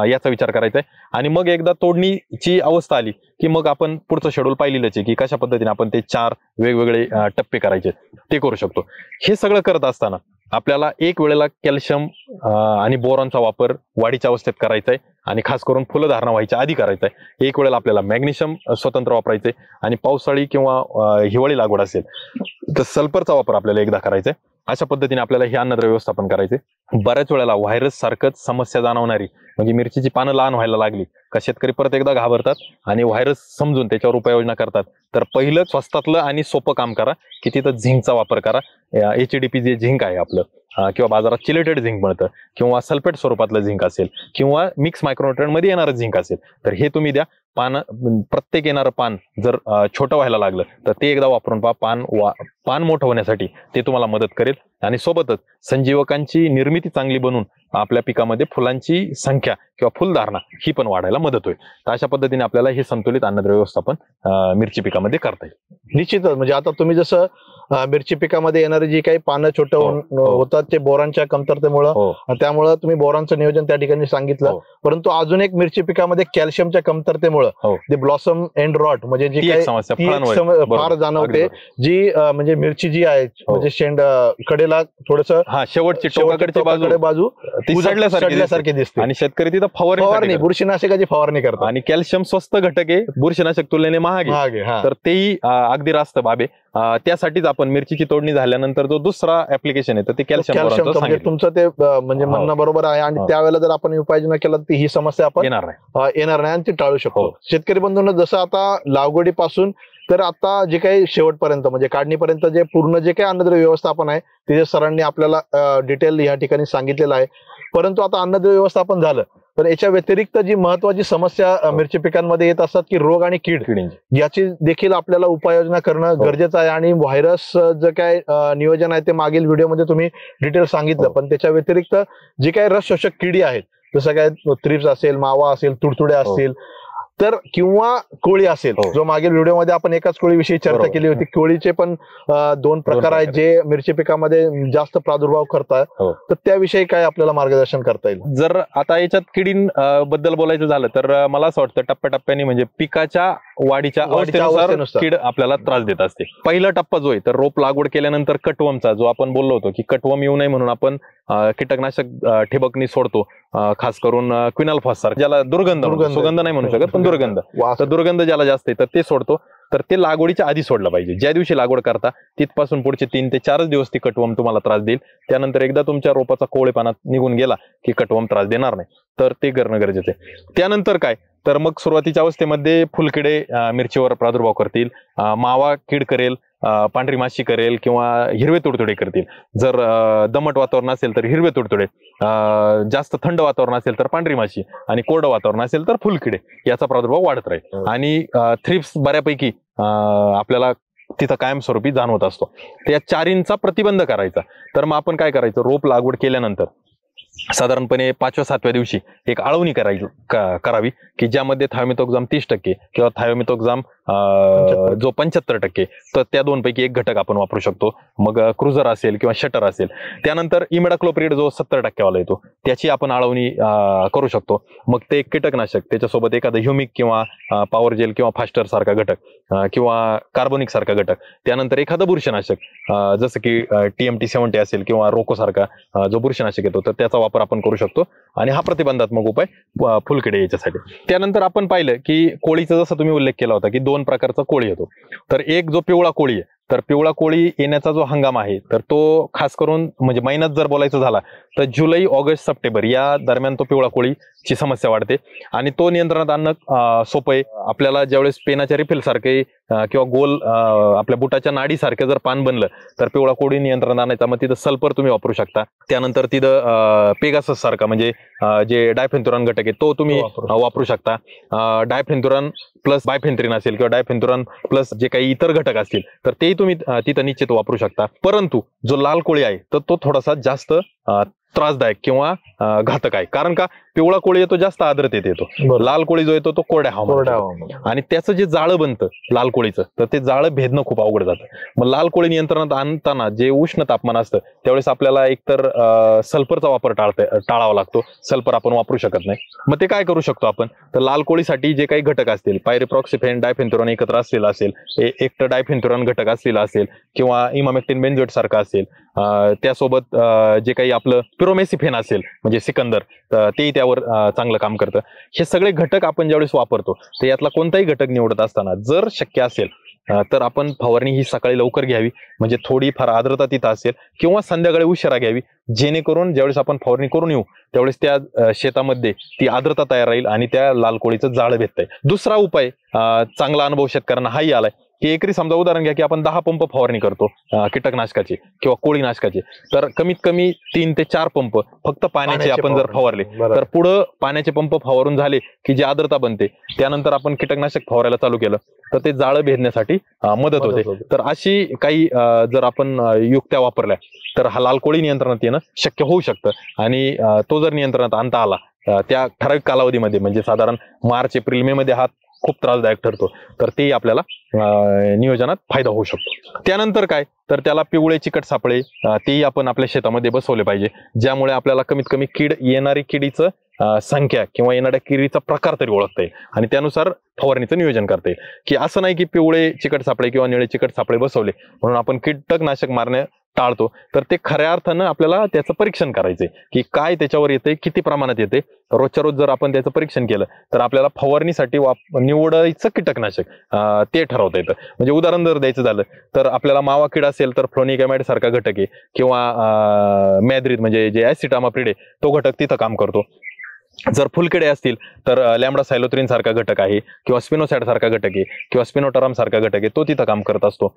Speaker 1: याचा विचार करायचा आहे. आणि मग एकदा तोडणीची अवस्था आली की मग आपण पुढचं शेड्यूल पाहिलेलंच आहे की कशा पद्धतीने आपण ते 4 वेगवेगळे टप्पे करायचे ते करू शकतो. हे सगळं करत असताना आपल्याला एक वेळेला कॅल्शियम आणि बोरॉनचा वापर वाढीच्या अवस्थेत करायचा आहे आणि खास करून फुलधारणा व्हायच्या आधी करायचा आहे. एक वेळेला आपल्याला मॅग्नेशियम स्वतंत्र वापरायचे आणि पावसाळी किंवा हिवाळी लागवड असेल तर सल्फरचा वापर आपल्याला एकदा करायचा आहे. अशा पद्धतीने आपल्याला हे अन्नद्रव्य व्यवस्थापन करायचे. बऱ्याच वेळेला व्हायरस सारखंच समस्या जाणवणारी म्हणजे मिरचीची पानं लहान व्हायला लागली का शेतकरी परत एकदा घाबरतात आणि व्हायरस समजून त्याच्यावर उपाययोजना करतात. तर पहिलं स्वस्तातलं आणि सोपं काम करा की तिथं झिंकचा वापर करा. HDP जे झिंक आहे आपलं किंवा बाजारात चिलेटेड झिंक मिळतं किंवा सल्फेट स्वरूपातलं झिंक असेल किंवा मिक्स मायक्रोन्युट्रिएंट मध्ये येणारं झिंक असेल तर हे तुम्ही द्या. प्रत्येक येणारं पान जर छोटं व्हायला लागलं तर ते एकदा वापरून पहा. पान मोठं होण्यासाठी ते तुम्हाला मदत करेल आणि सोबतच संजीवकांची निर्मिती चांगली बनून आपल्या पिकामध्ये फुलांची संख्या किंवा फुलधारणा ही पण वाढायला मदत होईल. तर अशा पद्धतीने आपल्याला हे संतुलित अन्नद्रव्य व्यवस्थापन मिरची पिकामध्ये करता येईल.
Speaker 2: निश्चितच म्हणजे आता तुम्ही जसं मिरची पिकामध्ये येणारी जी काही पानं छोटं होतात ते बोरांच्या कमतरतेमुळं त्यामुळं तुम्ही बोरांचं नियोजन त्या ठिकाणी सांगितलं. परंतु अजून एक मिरची पिकामध्ये कॅल्शियमच्या कमतरतेमुळं ते ब्लॉसम एंड रॉट म्हणजे जी काही फार जाणवते जी म्हणजे मिरची जी आहे म्हणजे शेंड कडेला थोडस शेवटची बाजू सडल्यासारखी दिसते आणि
Speaker 1: शेतकरी तिथं
Speaker 2: फवारणी बुरशीनाशकाची फवारणी करतात.
Speaker 1: आणि कॅल्शियम स्वस्त घटक आहे बुरशीनाशक तुलनेने महाग आहे तर तेही अगदी रास्त बाबे. त्यासाठीच आपण मिरचीची तोडणी झाल्यानंतर जो दुसरा ऍप्लिकेशन आहे तर ते कॅल्शियम
Speaker 2: तुमचं ते म्हणजे म्हणणं बरोबर आहे. आणि त्यावेळेला जर आपण उपाययोजना केला तर ही समस्या आपण येणार नाही आणि ती टाळू शकतो. शेतकरी बंधूंना जसं आता लागवडीपासून तर आता जे काही शेवटपर्यंत म्हणजे काढणीपर्यंत जे पूर्ण जे काही अन्नद्रव्य व्यवस्थापन आहे ते सरांनी आपल्याला डिटेल या ठिकाणी सांगितलेलं आहे. परंतु आता अन्नद्रव्य व्यवस्थापन झालं तर याच्या व्यतिरिक्त जी महत्वाची समस्या मिरची पिकांमध्ये येत असतात की रोग आणि कीड याची देखील आपल्याला उपाययोजना करणं गरजेचं आहे. आणि व्हायरस जे काय नियोजन आहे ते मागील व्हिडिओमध्ये तुम्ही डिटेल सांगितलं. पण त्याच्या व्यतिरिक्त जी काही रस शोषक किडी आहेत जसं काय थ्रिप्स असेल मावा असेल तुडतुडे असतील तर किंवा कोळी असेल जो मागील व्हिडिओमध्ये आपण एकाच कोळीविषयी चर्चा केली होती. कोळीचे पण 2 प्रकार आहेत जे मिरची पिकामध्ये जास्त प्रादुर्भाव करतात तर त्याविषयी काय आपल्याला मार्गदर्शन करता येईल.
Speaker 1: जर आता याच्यात किडींबद्दल बोलायचं झालं तर मला असं वाटतं टप्प्याटप्प्याने म्हणजे पिकाच्या वाढीच्या अवस्थेनुसार कीड आपल्याला त्रास देत असते. पहिला टप्पा जो आहे तर रोप लागवड केल्यानंतर कटवमचा जो आपण बोललो होतो की कटवम येऊ नये म्हणून आपण कीटकनाशक ठिबकनी सोडतो. खास करून क्विनल फॉस्फर ज्याला दुर्गंध सुगंध नाही म्हणू शकत पण दुर्गंध तर दुर्गंध ज्याला जास्त आहे तर ते सोडतो. तर ते लागवडीच्या आधी सोडलं पाहिजे. ज्या दिवशी लागवड करता तिथपासून पुढचे 3 ते 4 दिवस ती कटवम तुम्हाला त्रास देईल. त्यानंतर एकदा तुमच्या रोपाचा कोवळेपणा निघून गेला की कटवम त्रास देणार नाही तर ते करणं गरजेचं आहे. त्यानंतर काय तर मग सुरुवातीच्या अवस्थेमध्ये फुलकिडे मिरचीवर प्रादुर्भाव करतील. मावा कीड करेल पांढरी माशी करेल किंवा हिरवे तुडतुडे करतील. जर दमट वातावरण असेल तर हिरवे तुडतुडे जास्त थंड वातावरण असेल तर पांढरी माशी आणि कोरडं वातावरण असेल तर फुलकिडे याचा प्रादुर्भाव वाढत राहील. आणि थ्रिप्स बऱ्यापैकी आपल्याला तिथं कायमस्वरूपी जाणवत असतो. त्या 4 प्रतिबंध करायचा. तर मग आपण काय करायचं रोप लागवड केल्यानंतर साधारणपणे 5व्या-7व्या दिवशी एक आळवणी करावी की ज्यामध्ये थायोमिथोक्झाम 30% किंवा थायोमिथोक्झाम जो 75% तर त्या 2 पैकी एक घटक आपण वापरू शकतो. मग क्रुझर असेल किंवा शटर असेल. त्यानंतर इमिडाक्लोप्रिड जो 70% वाला येतो त्याची आपण आळवणी करू शकतो. मग ते एक कीटकनाशक त्याच्यासोबत एखादं ह्युमिक किंवा पॉवर जेल किंवा फास्टर सारखा घटक किंवा कार्बोनिक सारखा घटक. त्यानंतर एखादं बुरशीनाशक जसं की TMT 70 असेल किंवा रोको सारखा जो बुरशीनाशक येतो तर त्याचा वापर आपण करू शकतो. आणि हा प्रतिबंधात्मक उपाय फुलकिडे याच्यासाठी. त्यानंतर आपण पाहिलं की कोळीचा जसं तुम्ही उल्लेख केला होता की 2 प्रकारचा कोळी येतो. तर एक जो पिवळा कोळी आहे तर पिवळा कोळी येण्याचा जो हंगाम आहे तर तो खास करून म्हणजे महिन्यात जर बोलायचं झाला तर जुलै, ऑगस्ट, सप्टेंबर या दरम्यान तो पिवळा कोळीची समस्या वाढते आणि तो नियंत्रणात आणणं सोपं आहे. आपल्याला ज्यावेळेस पेनाच्या रिफिल सारखे किंवा गोल आपल्या बुटाच्या नाडी सारखे जर पान बनलं तर पिवळा कोळी नियंत्रणात आणायचा. मग तिथं सल्फर तुम्ही वापरू शकता. त्यानंतर तिथं पेगासस सारखा म्हणजे जे डायफेन्थुरान घटक आहे तो तुम्ही वापरू शकता. डायफेन्थुरान प्लस बायफेन्थ्रिन असेल किंवा डायफेन्थुरान प्लस जे काही इतर घटक असतील तर तेही तुम्ही तिथं निश्चित वापरू शकता. परंतु जो लाल कोळी आहे तर तो थोडासा जास्त त्रासदायक किंवा घातक आहे. कारण का पिवळा कोळी येतो जास्त आर्द्रतेत येतो, लाल कोळी जो येतो तो कोरड्या हवामानात आणि त्याचं जे जाळं बनतं लाल कोळीचं तर ते जाळं भेदणं खूप अवघड जातं. मग लाल कोळी नियंत्रणात आणताना जे उष्ण तापमान असतं त्यावेळेस आपल्याला एकतर सल्फरचा वापर टाळावा लागतो. सल्फर आपण वापरू शकत नाही. मग ते काय करू शकतो आपण तर लाल कोळीसाठी जे काही घटक असतील पायरिप्रॉक्सिफेन डायफेन्थुरान एकत्र असलेला असेल, एकटं डायफेन्थुरान घटक असलेला असेल किंवा इमामेक्टिन बेंझोएट सारखा असेल, त्यासोबत जे काही आपलं पिरोमेसिफेन असेल म्हणजे सिकंदर तेही त्यावर चांगलं काम करतं. हे सगळे घटक आपण ज्यावेळेस वापरतो तर यातला कोणताही घटक निवडत असताना जर शक्य असेल तर आपण फवारणी ही सकाळी लवकर घ्यावी म्हणजे थोडीफार आर्द्रता तिथं असेल किंवा संध्याकाळी उशिरा घ्यावी जेणेकरून ज्यावेळेस आपण फवारणी करून येऊ त्यावेळेस त्या शेतामध्ये ती आर्द्रता तयार राहील आणि त्या लाल कोळीचं जाळं भेटतंय. दुसरा उपाय चांगला अनुभव शेतकऱ्यांना हाही आलाय की एकरी समजा उदाहरण घ्या की आपण 10 पंप फवारणी करतो कीटकनाशकाची किंवा कोळीनाशकाची तर कमीत कमी 3 ते 4 पंप फक्त पाण्याचे आपण जर फवारले तर पुढं पाण्याचे पंप फवारून झाले की जी आर्द्रता बनते त्यानंतर आपण कीटकनाशक फवारायला चालू केलं तर ते जाळं भेदण्यासाठी मदत होते. तर अशी काही जर आपण युक्त्या वापरल्या तर हा लाल कोळी नियंत्रणात येणं शक्य होऊ शकतं आणि तो जर नियंत्रणात आणता आला त्या ठराविक कालावधीमध्ये म्हणजे साधारण मार्च, एप्रिल, मे मध्ये हा खूप त्रासदायक ठरतो तर तेही आपल्याला नियोजनात फायदा होऊ शकतो. त्यानंतर काय तर त्याला पिवळे चिकट सापळे तेही आपण आपल्या शेतामध्ये बसवले पाहिजे ज्यामुळे आपल्याला कमीत कमी येणारी किडीचं संख्या किंवा येणाऱ्या किडीचा प्रकार तरी ओळखता येईल आणि त्यानुसार फवारणीचं नियोजन करता येईल. की असं नाही की पिवळे चिकट सापळे किंवा निळे चिकट सापळे बसवले म्हणून आपण कीटकनाशक मारणे टाळतो तर ते खऱ्या अर्थानं आपल्याला त्याचं परीक्षण करायचंय की काय त्याच्यावर येते, किती प्रमाणात येते. रोजच्या रोज जर आपण त्याचं परीक्षण केलं तर आपल्याला फवारणीसाठी निवडायचं कीटकनाशक ते ठरवता येतं. म्हणजे उदाहरण जर द्यायचं झालं तर आपल्याला मावा किड असेल तर फ्लोनिकॅमाइड सारखा घटक आहे किंवा मॅद्रिद म्हणजे जे ॲसिटामाप्रिड आहे तो घटक तिथं काम करतो. जर फुलकिडे असतील तर लॅम्बडा सायलोथ्रिन सारखा घटक आहे किंवा स्पिनोसॅड सारखा घटक आहे किंवा स्पिनोटराम सारखा घटक आहे तो तिथं काम करत असतो.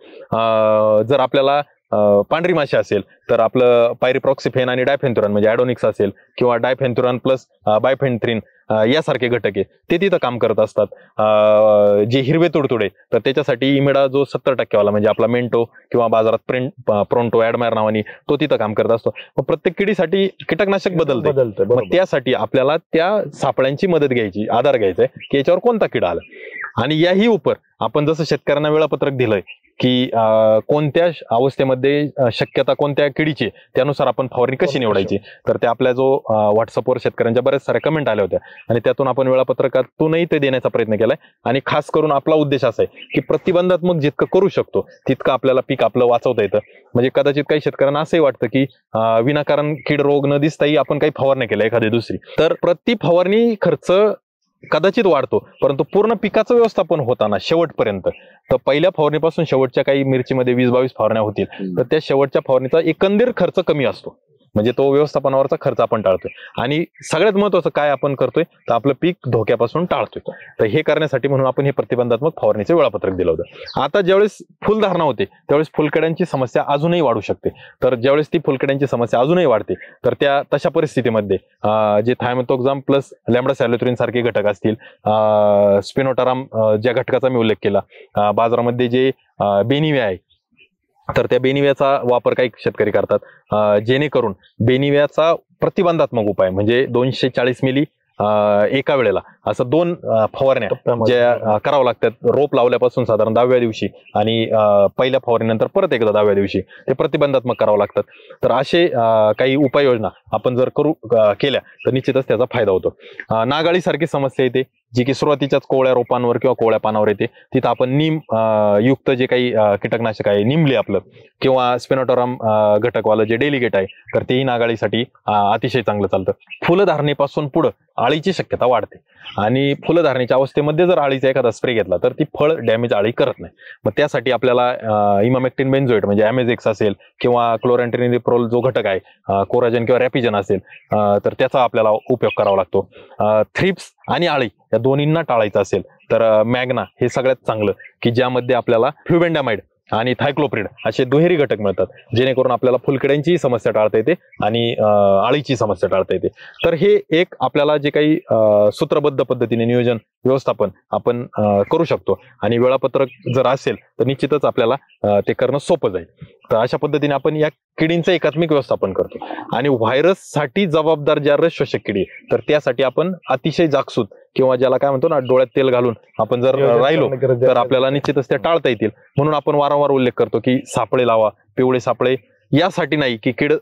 Speaker 1: जर आपल्याला पांढरी माशी असेल तर आपलं पायरिप्रॉक्सिफेन आणि डायफेन्थुरान म्हणजे ॲडोनिक्स असेल किंवा डायफेन्थुरान प्लस बायफेन्थ्रिन यासारखे घटक आहे ते तिथं काम करत असतात. जे हिरवे तुडतुडे तर त्याच्यासाठी इमिडा जो 70% वाला म्हणजे आपला मेंटो किंवा बाजारात प्रोंटो ॲडमायर नावाने तो तिथं काम करत असतो. मग प्रत्येक किडीसाठी कीटकनाशक बदलते. मग त्यासाठी आपल्याला त्या सापळ्यांची मदत घ्यायची, आधार घ्यायचा आहे की याच्यावर कोणता किडा आला आणि याही उपर आपण जसं शेतकऱ्यांना वेळापत्रक दिलंय की कोणत्या अवस्थेमध्ये शक्यता कोणत्या किडीची त्यानुसार आपण फवारणी कशी निवडायची तर त्या आपल्या जो व्हॉट्सअपवर शेतकऱ्यांच्या बऱ्याच साऱ्या कमेंट आल्या होत्या आणि त्यातून आपण वेळापत्रकातूनही ते देण्याचा प्रयत्न केलाय. आणि खास करून आपला उद्देश असा आहे की प्रतिबंधात्मक जितकं करू शकतो तितकं आपल्याला पीक आपलं वाचवता येतं. म्हणजे कदाचित काही शेतकऱ्यांना असंही वाटतं की विनाकारण कीड रोग न दिसताही आपण काही फवारणी केल्या एखादी दुसरी तर प्रति फवारणी खर्च कदाचित वाढतो परंतु पूर्ण पिकाचं व्यवस्थापन होताना शेवटपर्यंत तर पहिल्या फवारणीपासून शेवटच्या काही मिरचीमध्ये 20-22 फवारण्या होतील तर त्या शेवटच्या फवारणीचा एकंदर खर्च कमी असतो. म्हणजे तो व्यवस्थापनावरचा खर्च आपण टाळतोय आणि सगळ्यात महत्वाचं काय आपण करतोय तर आपलं पीक धोक्यापासून टाळतोय. तर हे करण्यासाठी म्हणून आपण हे प्रतिबंधात्मक फवारणीचे वेळापत्रक दिलं होतं. आता ज्यावेळेस फुलधारणा होते त्यावेळेस फुलकड्यांची समस्या अजूनही वाढू शकते. तर ज्यावेळेस ती फुलकड्यांची समस्या अजूनही वाढते तर त्या तशा परिस्थितीमध्ये जे थायमेथोक्झाम प्लस लॅम्बडा सायलोथ्रिन सारखे घटक असतील, स्पिनोटराम ज्या घटकाचा मी उल्लेख केला, बाजारामध्ये जे बेनिविया आहे तर त्या बेनिव्याचा वापर काही शेतकरी करतात जेणेकरून बेनिव्याचा प्रतिबंधात्मक उपाय म्हणजे 240 मिली एका वेळेला असं 2 फवारण्या ज्या करावं लागतात रोप लावल्यापासून साधारण 10व्या दिवशी आणि पहिल्या फवारणीनंतर परत एकदा 10व्या दिवशी ते प्रतिबंधात्मक करावं लागतात. तर असे काही उपाययोजना आपण जर केल्या तर निश्चितच त्याचा फायदा होतो. नागाळी सारखी समस्या येते जी की सुरुवातीच्याच कोवळ्या रोपांवर किंवा कोवळ्या पानावर येते, तिथं आपण नीम युक्त जे काही कीटकनाशक आहे, निमले आपलं किंवा स्पिनोटोरम घटकवालं जे डेलिगेट आहे, तर तेही नागाळीसाठी अतिशय चांगलं चालतं. फुलधारणेपासून पुढं आळीची शक्यता वाढते आणि फुलधारणेच्या अवस्थेमध्ये जर आळीचा एखादा स्प्रे घेतला तर ती फळ डॅमेज आळी करत नाही. मग त्यासाठी आपल्याला इमामेक्टिन बेन्झोएट म्हणजे ॲमेझेक्स असेल किंवा क्लोरॅन्ट्रिनिप्रोल जो घटक आहे, कोराजन किंवा रॅपिजन असेल, तर त्याचा आपल्याला उपयोग करावा लागतो. थ्रिप्स आणि आळी या दोन्हींना टाळायचं असेल तर मॅग्ना हे सगळ्यात चांगलं, की ज्यामध्ये आपल्याला फ्लुबेंडामाइड आणि थायक्लोप्रिड असे दुहेरी घटक मिळतात, जेणेकरून आपल्याला फुलकिड्यांची समस्या टाळता येते आणि आळीची समस्या टाळता येते. तर हे एक आपल्याला जे काही सूत्रबद्ध पद्धतीने नियोजन व्यवस्थापन आपण करू शकतो आणि वेळापत्रक जर असेल तर निश्चितच आपल्याला ते करणं सोपं जाईल. तर अशा पद्धतीने आपण या किडींचं एकात्मिक व्यवस्थापन करतो. आणि व्हायरससाठी जबाबदार ज्या रस शोषक किडी तर त्यासाठी आपण अतिशय जागसूत किंवा ज्याला काय म्हणतो ना, डोळ्यात तेल घालून आपण जर राहिलो तर आपल्याला निश्चितच त्या टाळता येतील. म्हणून आपण वारंवार उल्लेख करतो की सापळे लावा, पिवळे सापळे, यासाठी नाही की कीड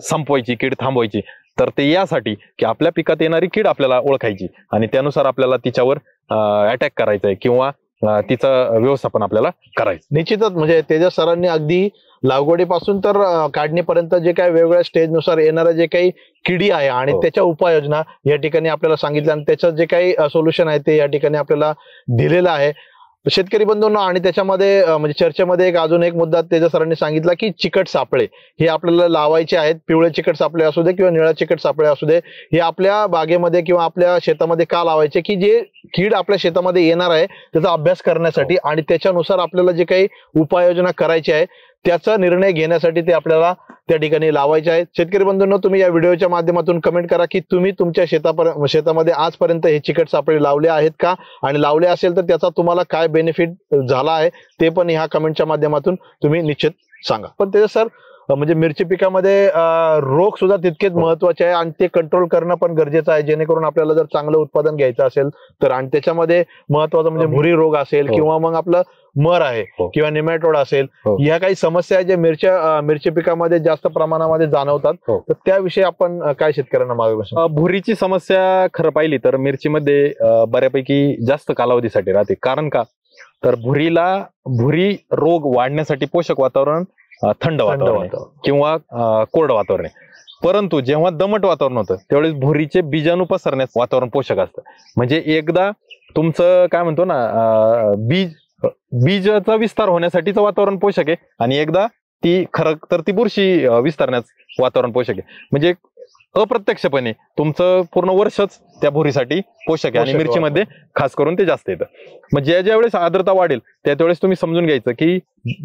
Speaker 1: संपवायची, कीड थांबवायची, तर ते यासाठी की आपल्या पिकात येणारी कीड आपल्याला ओळखायची आणि त्यानुसार आपल्याला तिच्यावर अटॅक करायचा आहे किंवा तिचं व्यवस्थापन आपल्याला करायचं.
Speaker 2: निश्चितच म्हणजे तेजस सरांनी अगदी लागवडीपासून तर काढणीपर्यंत जे काही वेगवेगळ्या स्टेजनुसार येणाऱ्या जे काही किडी आहे आणि त्याच्या उपाययोजना या ठिकाणी आपल्याला सांगितल्या आणि त्याचं जे काही सोल्युशन आहे ते या ठिकाणी आपल्याला दिलेलं आहे शेतकरी बंधूंनो. आणि त्याच्यामध्ये म्हणजे चर्चेमध्ये अजून एक मुद्दा तेजस सरांनी सांगितला की चिकट सापळे हे आपल्याला लावायचे आहेत. पिवळे चिकट सापळे असू दे किंवा निळ्या चिकट सापळे असू दे, हे आपल्या बागेमध्ये किंवा आपल्या शेतामध्ये का लावायचे की जे कीड आपल्या शेतामध्ये येणार आहे त्याचा अभ्यास करण्यासाठी आणि त्याच्यानुसार आपल्याला जे काही उपाययोजना करायची आहे त्याचा निर्णय घेण्यासाठी ते आपल्याला त्या ठिकाणी लावायचे आहेत. शेतकरी बंधूंनो, तुम्ही या व्हिडिओच्या माध्यमातून कमेंट करा की तुम्ही तुमच्या शेतामध्ये आजपर्यंत हे चिकट सापळे लावले आहेत का, आणि लावले असेल तर त्याचा तुम्हाला काय बेनिफिट झाला आहे ते पण ह्या कमेंटच्या माध्यमातून तुम्ही निश्चित सांगा. पण ते सर म्हणजे मिरची पिकामध्ये रोग सुद्धा तितकेच महत्वाचे आहे आणि ते कंट्रोल करणं पण गरजेचं आहे, जेणेकरून आपल्याला जर चांगलं उत्पादन घ्यायचं असेल तर. आणि त्याच्यामध्ये महत्वाचं म्हणजे भुरी रोग असेल किंवा मग आपलं मर आहे किंवा निमॅटोड असेल, ह्या काही समस्या आहेत ज्या मिरची पिकामध्ये जास्त प्रमाणामध्ये जाणवतात, तर त्याविषयी आपण काय शेतकऱ्यांना मार्गदर्शन.
Speaker 1: भुरीची समस्या खरं पाहिली तर मिरचीमध्ये बऱ्यापैकी जास्त कालावधीसाठी राहते. कारण का, तर भुरी रोग वाढण्यासाठी पोषक वातावरण थंड वातावरण किंवा कोरडं वातावरण आहे. परंतु जेव्हा दमट वातावरण होतं त्यावेळेस भुरीचे बीजाणू पसरण्यास वातावरण पोषक असतं. म्हणजे एकदा तुमचं काय म्हणतो ना, बीजाचा विस्तार होण्यासाठीचं वातावरण पोषक आहे आणि एकदा ती खरं तर ती बुरशी विस्तारण्यास वातावरण पोषक आहे. म्हणजे अप्रत्यक्षपणे तुमचं पूर्ण वर्षच त्या भुरीसाठी पोषक आहे आणि मिरचीमध्ये खास करून ते जास्त येतं. मग ज्या वेळेस आर्द्रता वाढेल त्यावेळेस तुम्ही समजून घ्यायचं की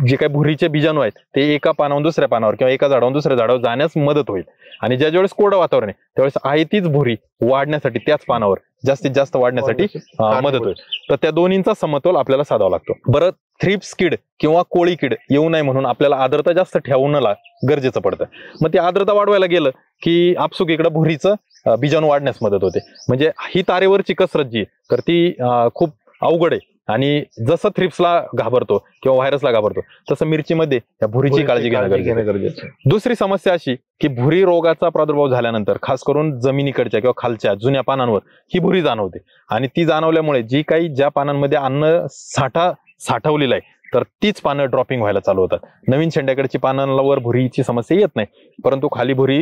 Speaker 1: जे काही भुरीचे बीजाणू आहेत ते एका पानावरून दुसऱ्या पानावर किंवा एका झाडावरून दुसऱ्या झाडावर जाण्यास मदत होईल. आणि ज्या वेळेस कोरडं वातावरण आहे त्यावेळेस आहे तीच भुरी वाढण्यासाठी त्याच पानावर जास्तीत जास्त वाढण्यासाठी मदत होईल. तर त्या दोन्हींचा समतोल आपल्याला साधावा लागतो. बरं, थ्रिप्स कीड किंवा कोळी कीड येऊ नये म्हणून आपल्याला आर्द्रता जास्त ठेवणं गरजेचं पडतं. मग ती आर्द्रता वाढवायला गेलं की आपसुक इकडं भुरीचं बीजाणू वाढण्यास मदत होते. म्हणजे ही तारेवरची कसरत जी तर ती खूप अवघड आहे. आणि जसं थ्रिप्सला घाबरतो किंवा व्हायरसला घाबरतो तसं मिरचीमध्ये या भुरीची काळजी घेणं गरजेचं. दुसरी समस्या अशी की भुरी रोगाचा प्रादुर्भाव झाल्यानंतर खास करून जमिनीकडच्या किंवा खालच्या जुन्या पानांवर ही भुरी जाणवते आणि ती जाणवल्यामुळे ज्या पानांमध्ये अन्न साठवलेलं आहे तर तीच पानं ड्रॉपिंग व्हायला चालू होतात. नवीन शेंड्याकडची पानांवर भुरीची समस्या येत नाही, परंतु खाली भुरी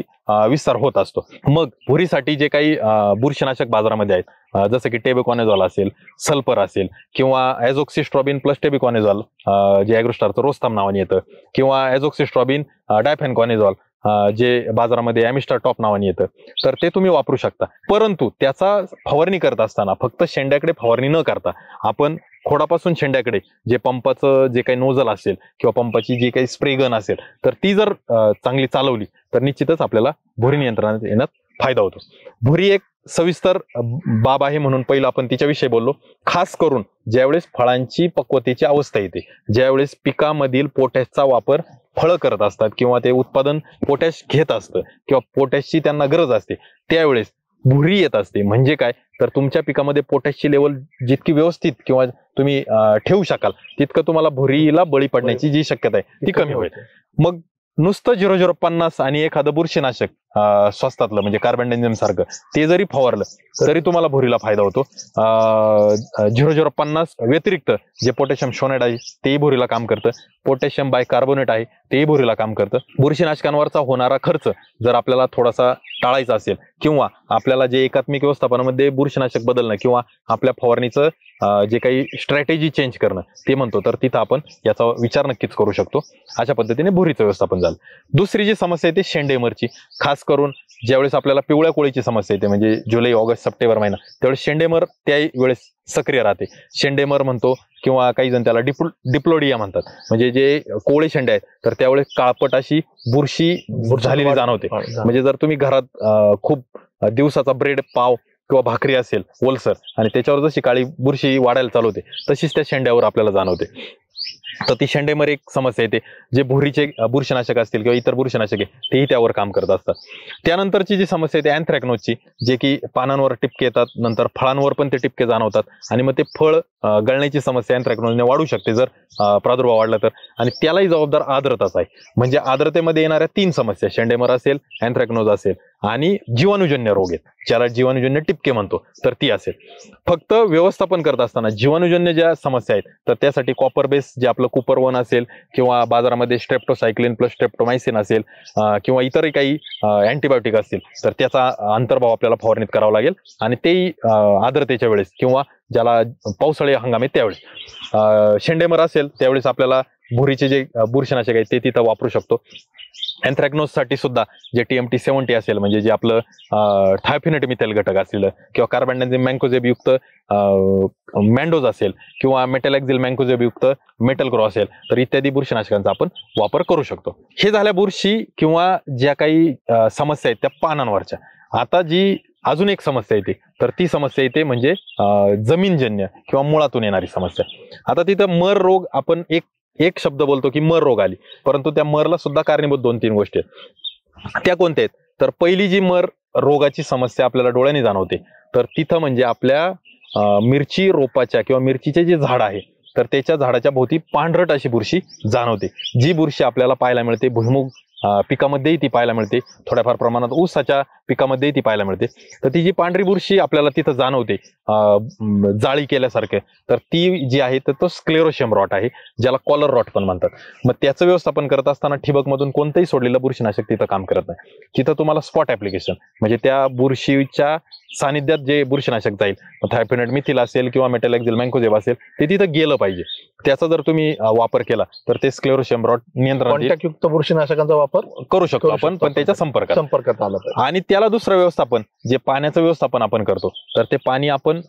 Speaker 1: विस्तार होत असतो. मग भुरीसाठी जे काही बुरशीनाशक बाजारामध्ये आहेत जसं की टेबिकॉनेझॉल असेल, सल्फर असेल किंवा ॲझोक्सिस्ट्रॉबिन प्लस टेबिकॉनेझॉल जे ॲग्रोस्टारचं रोस्ताम नावाने येतं किंवा ॲझोक्सिस्ट्रॉबिन डायफेनकॉनेझॉल जे बाजारामध्ये ॲमिस्टार टॉप नावाने येतं, तर ते तुम्ही वापरू शकता. परंतु त्याचा फवारणी करत असताना फक्त शेंड्याकडे फवारणी न करता आपण खोडापासून शेंड्याकडे जे पंपाचं जे काही नोझल असेल किंवा पंपाची जी काही स्प्रे गन असेल तर ती जर चांगली चालवली तर निश्चितच आपल्याला भुरी नियंत्रणात येण्यात फायदा होतो. भुरी एक सविस्तर बाब आहे म्हणून पहिलं आपण तिच्याविषयी बोललो. खास करून ज्यावेळेस फळांची पक्वतेची अवस्था येते, ज्यावेळेस पिकामधील पोटॅशचा वापर फळं करत असतात किंवा ते उत्पादन पोटॅश घेत असतं किंवा पोटॅशची त्यांना गरज असते, त्यावेळेस भुरी येत असते. म्हणजे काय, तर तुमच्या पिकामध्ये पोटॅशची लेवल जितकी व्यवस्थित किंवा तुम्ही ठेवू शकाल तितकं तुम्हाला भुरीला बळी पडण्याची जी शक्यता आहे ती कमी होईल. मग नुसतं 0050 आणि एखादं बुरशीनाशक स्वस्तातलं म्हणजे कार्बेंडेझिम सारखं ते जरी फवारलं तरी तुम्हाला भुरीला फायदा होतो. 0050 व्यतिरिक्त जे पोटॅशियम शोनेट आहे तेही भुरीला काम करतं. पोटॅशियम बायकार्बोनेट आहे तेही भुरीला काम करतं. बुरशीनाशकांवरचा होणारा खर्च जर आपल्याला थोडासा टाळायचा असेल किंवा आपल्याला जे एकात्मिक व्यवस्थापनामध्ये बुरशीनाशक बदलणं किंवा आपल्या फवारणीचं जे काही स्ट्रॅटेजी चेंज करणं ते म्हणतो, तर तिथं आपण याचा विचार नक्कीच करू शकतो. अशा पद्धतीने भुरीचं व्यवस्थापन झालं. दुसरी जी समस्या आहे ती शेंडेमरची. खास करून ज्यावेळेस आपल्याला पिवळ्या कोळीची समस्या येते म्हणजे जुलै ऑगस्ट सप्टेंबर महिना, त्यावेळेस शेंडेमर त्या वेळेस सक्रिय राहते. शेंडेमर म्हणतो किंवा काही जण त्याला डिप्लोडिया म्हणतात. म्हणजे जे कोवळे शेंडे आहेत तर त्यावेळेस काळपट अशी बुरशी झालेली जाणवते. म्हणजे जर तुम्ही घरात खूप दिवसाचा ब्रेड पाव किंवा भाकरी असेल ओलसर आणि त्याच्यावर जशी काळी बुरशी वाढायला चालू होते तशीच त्या शेंड्यावर आपल्याला जाणवते. तर ती शेंडेमर एक समस्या येते. जे भुरीचे बुरशीनाशक असतील किंवा इतर बुरशीनाशक आहे तेही त्यावर काम करत असतात. त्यानंतरची जी समस्या येते अँथ्रॅकनोजची, जे की पानांवर टिपके येतात, नंतर फळांवर पण ते टिपके जाणवतात आणि मग ते फळ गळण्याची समस्या अँथ्रॅकनोजने वाढू शकते जर प्रादुर्भाव वाढला तर. आणि त्यालाही जबाबदार आर्द्रताच आहे. म्हणजे आर्द्रतेमध्ये येणाऱ्या 3 समस्या, शेंडेमर असेल, अँथ्रॅकनोज असेल आणि जीवाणूजन्य रोग आहेत ज्याला जीवाणूजन्य टिपके म्हणतो, तर ती असेल. फक्त व्यवस्थापन करत असताना जीवाणूजन्य ज्या समस्या आहेत तर त्यासाठी कॉपर बेस जे आपलं कुपरवन असेल किंवा बाजारामध्ये स्ट्रेप्टोसायक्लिन प्लस स्ट्रेप्टोमायसिन असेल किंवा इतरही काही अँटीबायोटिक असतील तर त्याचा अंतर्भाव आपल्याला फवारणीत करावा लागेल. आणि तेही आर्द्रतेच्या वेळेस किंवा ज्याला पावसाळी हंगाम आहे त्यावेळेस. शेंडेमर असेल त्यावेळेस आपल्याला भुरीचे जे बुरशीनाशक आहे ते तिथं वापरू शकतो. अँथ्रॅकनोज साठी सुद्धा जे TMT70 असेल म्हणजे जे आपलं थायफिनेट मिथाइल घटक असेल किंवा कार्बेंडाझिम मँकोझेब युक्त मँडोज असेल किंवा मेटॅलॅक्झिल मँकोझेब युक्त मेटल ग्रो असेल तर इत्यादी बुरशीनाशकांचा आपण वापर करू शकतो. हे झाल्या बुरशी किंवा ज्या काही समस्या आहेत त्या पानांवरच्या. आता जी अजून एक समस्या येते तर ती समस्या येते म्हणजे जमीनजन्य किंवा मुळातून येणारी समस्या. आता तिथं मर रोग, आपण एक शब्द बोलतो की मर रोग आली, परंतु त्या मरला सुद्धा कारणीभूत 2-3 गोष्टी आहेत. त्या कोणत्या आहेत तर पहिली जी मर रोगाची समस्या आपल्याला डोळ्यांनी जाणवते तर तिथं म्हणजे आपल्या मिरची रोपाच्या किंवा मिरचीचे जे झाड आहे तर त्याच्या झाडाच्या भोवती पांढरट अशी बुरशी जाणवते. जी बुरशी आपल्याला पाहायला मिळते भुईमुग पिकामध्येही ती पाहायला मिळते, थोड्याफार प्रमाणात ऊसाच्या पिकामध्येही ती पाहायला मिळते. तर ती जी पांढरी बुरशी आपल्याला तिथं जाणवते जाळी केल्यासारखं, तर ती जी आहे तर तो स्क्लेरोशियम रॉट आहे ज्याला कॉलर रॉट पण म्हणतात. मग त्याचं व्यवस्थापन करत असताना ठिबकमधून कोणतंही सोडलेलं बुरशीनाशक तिथं काम करत नाही. तिथं तुम्हाला स्पॉट ऍप्लिकेशन म्हणजे त्या बुरशीच्या सानिध्यात जे बुरशीनाशक जाईल, थायफिनेट मिथिल असेल किंवा मेटॅलॅक्झिल मँकोझेब असेल ते तिथं गेलं पाहिजे. त्याचा जर तुम्ही वापर केला तर ते स्क्लेरोशियम रॉट नियंत्रणात
Speaker 2: युक्त बुरशीनाशकांचा वापर करू शकतो आपण,
Speaker 1: पण त्याच्या संपर्कात
Speaker 2: आलं पाहिजे.
Speaker 1: आणि त्याला दुसरं व्यवस्थापन जे पाण्याचं व्यवस्थापन आपण करतो तर ते पाणी आपण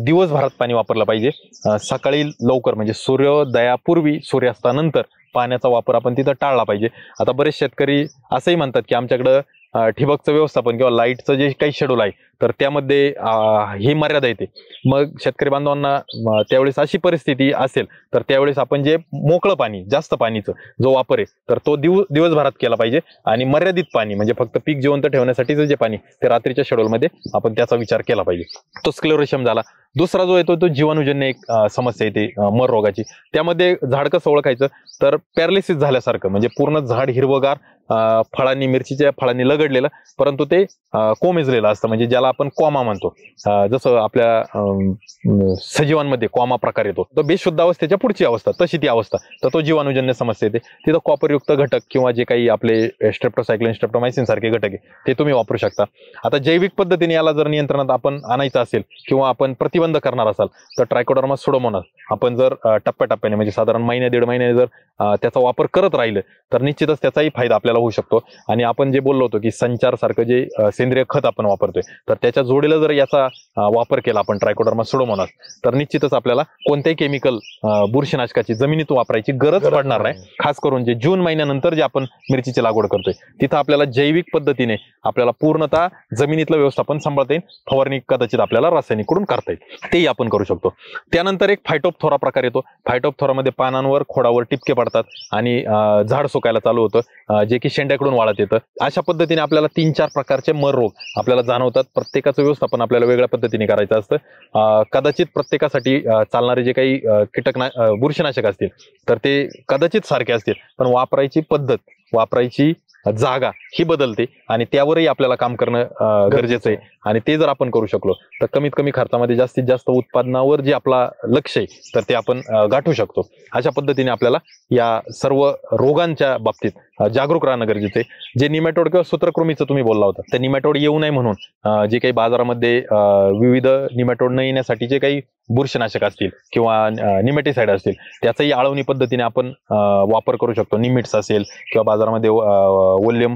Speaker 1: दिवसभरात पाणी वापरलं पाहिजे. सकाळी लवकर म्हणजे सूर्योदयापूर्वी सूर्यास्तानंतर पाण्याचा वापर आपण तिथं टाळला पाहिजे. आता बरेच शेतकरी असंही म्हणतात की आमच्याकडं ठिबकचं व्यवस्थापन किंवा लाईटचं जे काही शेड्यूल आहे तर त्यामध्ये ही मर्यादा येते. मग शेतकरी बांधवांना त्यावेळेस अशी परिस्थिती असेल तर त्यावेळेस आपण जे मोकळं पाणी, जास्त पाणीचं जो वापर आहे तर तो दिवसभरात केला पाहिजे आणि मर्यादित पाणी म्हणजे फक्त पीक जिवंत ठेवण्यासाठीचं जे पाणी ते रात्रीच्या शेड्यूलमध्ये आपण त्याचा विचार केला पाहिजे. तो स्क्लेरोशियम झाला. दुसरा जो येतो तो जीवाणूजन्य एक समस्या येते मर रोगाची. त्यामध्ये झाड कसं ओळखायचं तर पॅरालिसिस झाल्यासारखं म्हणजे पूर्ण झाड हिरवगार फळांनी, मिरचीच्या फळांनी लगडलेलं परंतु ते कोमेजलेलं असतं म्हणजे ज्याला आपण कॉमा म्हणतो. जसं आपल्या सजीवांमध्ये कॉमा प्रकार येतो तर बेशुद्ध अवस्थेच्या पुढची अवस्था तशी ती अवस्था, तर तो जीवाणूजन्य समस्या येते. तिथं कॉपरयुक्त घटक किंवा जे काही आपले स्ट्रेप्टोसायक्लिन स्ट्रेप्टोमायसिन सारखे घटक आहे ते तुम्ही वापरू शकता. आता जैविक पद्धतीने याला जर नियंत्रणात आपण आणायचं असेल किंवा आपण प्रतिबंध करणार असाल तर ट्रायकोडर्मा सुडोमोनास आपण जर टप्प्याटप्प्याने म्हणजे साधारण महिने-दीड महिने जर त्याचा वापर करत राहिलं तर निश्चितच त्याचाही फायदा आपल्याला होऊ शकतो. आणि आपण जे बोललो होतो की संचार सारखं जे सेंद्रिय खत आपण वापरतोय तर त्याच्या जोडीला जर याचा वापर केला आपण ट्रायकोडर्मा सुडोमोनास तर निश्चितच आपल्याला कोणत्याही केमिकल बुरशीनाशकाची जमिनीत वापरायची गरज पडणार नाही. खास करून जे जून महिन्यानंतर जे आपण मिरचीची लागवड करतोय तिथं आपल्याला जैविक पद्धतीने आपल्याला पूर्णतः जमिनीतलं व्यवस्थापन सांभाळता येईल. फवारणी कदाचित आपल्याला रासायनिककडून करता येईल, तेही आपण करू शकतो. त्यानंतर एक फायटोप्थोरा प्रकार येतो. फायटोप्थोरामध्ये पानांवर, खोडावर टिपके पडतात आणि झाड सुकायला चालू होतं जे की शेंड्याकडून वाळत येतं. अशा पद्धतीने आपल्याला 3-4 प्रकारचे मर रोग आपल्याला जाणवतात. प्रत्येकाचं व्यवस्थापन आपल्याला वेगळ्या पद्धतीने करायचं असतं. कदाचित प्रत्येकासाठी चालणारे जे काही बुरशीनाशक असतील तर ते कदाचित सारखे असतील पण वापरायची पद्धत, वापरायची जागा ही बदलते आणि त्यावरही आपल्याला काम करणं गरजेचं आहे. आणि ते जर आपण करू शकलो तर कमीत कमी खर्चामध्ये जास्तीत जास्त उत्पादनावर जे आपला लक्ष आहे तर ते आपण गाठू शकतो. अशा पद्धतीने आपल्याला या सर्व रोगांच्या बाबतीत जागरूक राहणं गरजेचं आहे. जे निमॅटोड किंवा सूत्रकृमीचं तुम्ही बोलला होता, ते निमॅटोड येऊ नये म्हणून जे काही बाजारामध्ये विविध निमॅटोड न येण्यासाठी जे काही बुरशीनाशक असतील किंवा निमेटिसाइड असतील त्याचाही आळवणी पद्धतीने आपण वापर करू शकतो. निमिट्स असेल किंवा बाजारामध्ये वोल्युम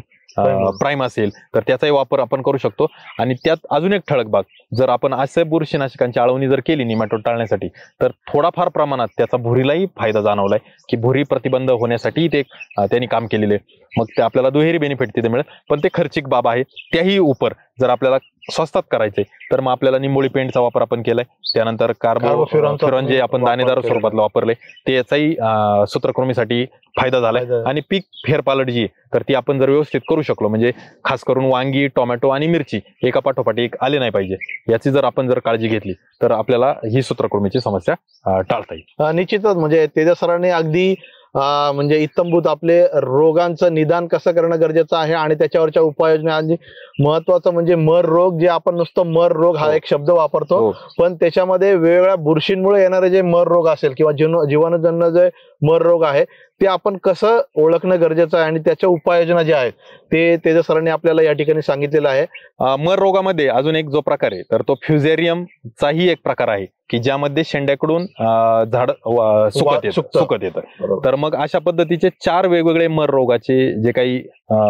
Speaker 1: प्राईम असेल तर त्याचाही वापर आपण करू शकतो. आणि त्यात अजून एक ठळक बाब, जर आपण असे बुरशीनाशकांची आळवणी जर केली निमॅटोड टाळण्यासाठी तर थोडाफार प्रमाणात त्याचा भुरीलाही फायदा जाणवलाय की भुरी प्रतिबंध होण्यासाठी ते त्यांनी काम केलेले. मग ते आपल्याला दुहेरी बेनिफिट तिथे मिळेल. पण ते खर्चिक बाब आहे. त्याही उपर जर आपल्याला स्वस्तात करायचे तर मग आपल्याला निंबोळी पेंटचा वापर आपण केलाय. त्यानंतर कार्बोफ्युरॉन जे आपण दाणेदार स्वरूपातलं वापरले त्याचाही सूत्रकृमीसाठी फायदा झालाय. आणि पीक फेरपालट जी तर ती आपण जर व्यवस्थित करू शकलो, म्हणजे खास करून वांगी, टोमॅटो आणि मिरची एका पाठोपाठ एक आले नाही पाहिजे याची जर आपण काळजी घेतली तर आपल्याला ही सूत्रकृमीची समस्या टाळता येईल.
Speaker 2: निश्चितच म्हणजे तेजस सरांनी अगदी म्हणजे इत्तमभूत आपले रोगांचं निदान कसं करणं गरजेचं आहे आणि त्याच्यावरच्या उपाययोजना. आणि महत्वाचं म्हणजे मर रोग, जे आपण नुसतं मर रोग हा एक शब्द वापरतो पण त्याच्यामध्ये वेगवेगळ्या बुरशींमुळे येणारे जे मर रोग असेल किंवा जीवाणूजन्य जे मर रोग आहे ते आपण कसं ओळखणं गरजेचं आहे आणि त्याच्या उपाययोजना ज्या आहेत ते तेजस सरांनी आपल्याला या ठिकाणी सांगितलेलं आहे.
Speaker 1: मर रोगामध्ये अजून एक जो प्रकार आहे तर तो फ्युझेरियमचाही एक प्रकार आहे की ज्यामध्ये शेंड्याकडून झाड सुकत येतं. तर मग अशा पद्धतीचे 4 वेगवेगळे मर रोगाचे जे काही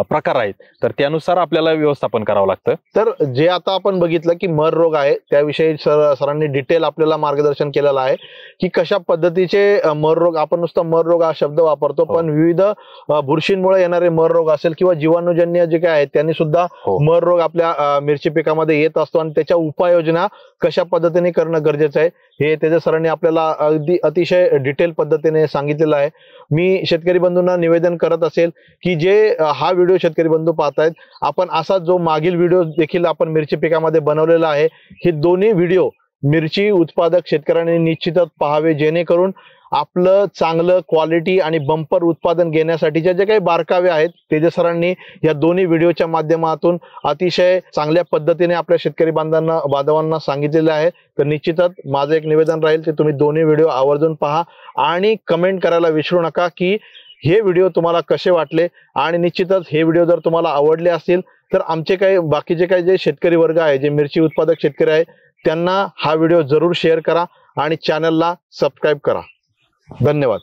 Speaker 1: प्रकार आहेत तर त्यानुसार आपल्याला व्यवस्थापन करावं लागतं.
Speaker 2: तर जे आता आपण बघितलं की मर रोग आहे त्याविषयी सरांनी डिटेल आपल्याला मार्गदर्शन केलेलं आहे की कशा पद्धतीचे मर रोग, आपण नुसतं मर रोग हा शब्द वापरतो पण विविध बुरशींमुळे येणारे मर रोग असेल किंवा जीवाणूजन्य जे काय आहेत त्यांनी सुद्धा मर रोग आपल्या मिरची पिकामध्ये येत असतो आणि त्याच्या उपाययोजना कशा पद्धतीने करणं गरजेचं आहे हे तेजस सरांनी आपल्याला अगदी अतिशय डिटेल पद्धतीने सांगितलेलं आहे. मी शेतकरी बंधूंना निवेदन करत असेल की जे हा व्हिडिओ शेतकरी बंधू पाहतायत, आपण असा जो मागील व्हिडिओ देखील आपण मिरची पिकामध्ये बनवलेला आहे, हे दोन्ही व्हिडिओ मिरची उत्पादक शेतकऱ्यांनी निश्चितच पाहावे जेणेकरून आपलं चांगलं क्वालिटी आणि बंपर उत्पादन घेण्यासाठीचे जे काही बारकावे आहेत तेजस सरांनी या दोन्ही व्हिडिओच्या माध्यमातून अतिशय चांगल्या पद्धतीने आपल्या शेतकरी बांधवांना सांगितलेलं आहे. तर निश्चितच माझं एक निवेदन राहील की तुम्ही दोन्ही व्हिडिओ आवर्जून पहा आणि कमेंट करायला विसरू नका की हे व्हिडिओ तुम्हाला कसे वाटले. आणि निश्चितच हे व्हिडिओ जर तुम्हाला आवडले असतील तर आमचे काही बाकीचे काही जे शेतकरी वर्ग आहे, जे मिरची उत्पादक शेतकरी आहे, त्यांना हा व्हिडिओ जरूर शेअर करा आणि चॅनलला सबस्क्राईब करा. धन्यवाद.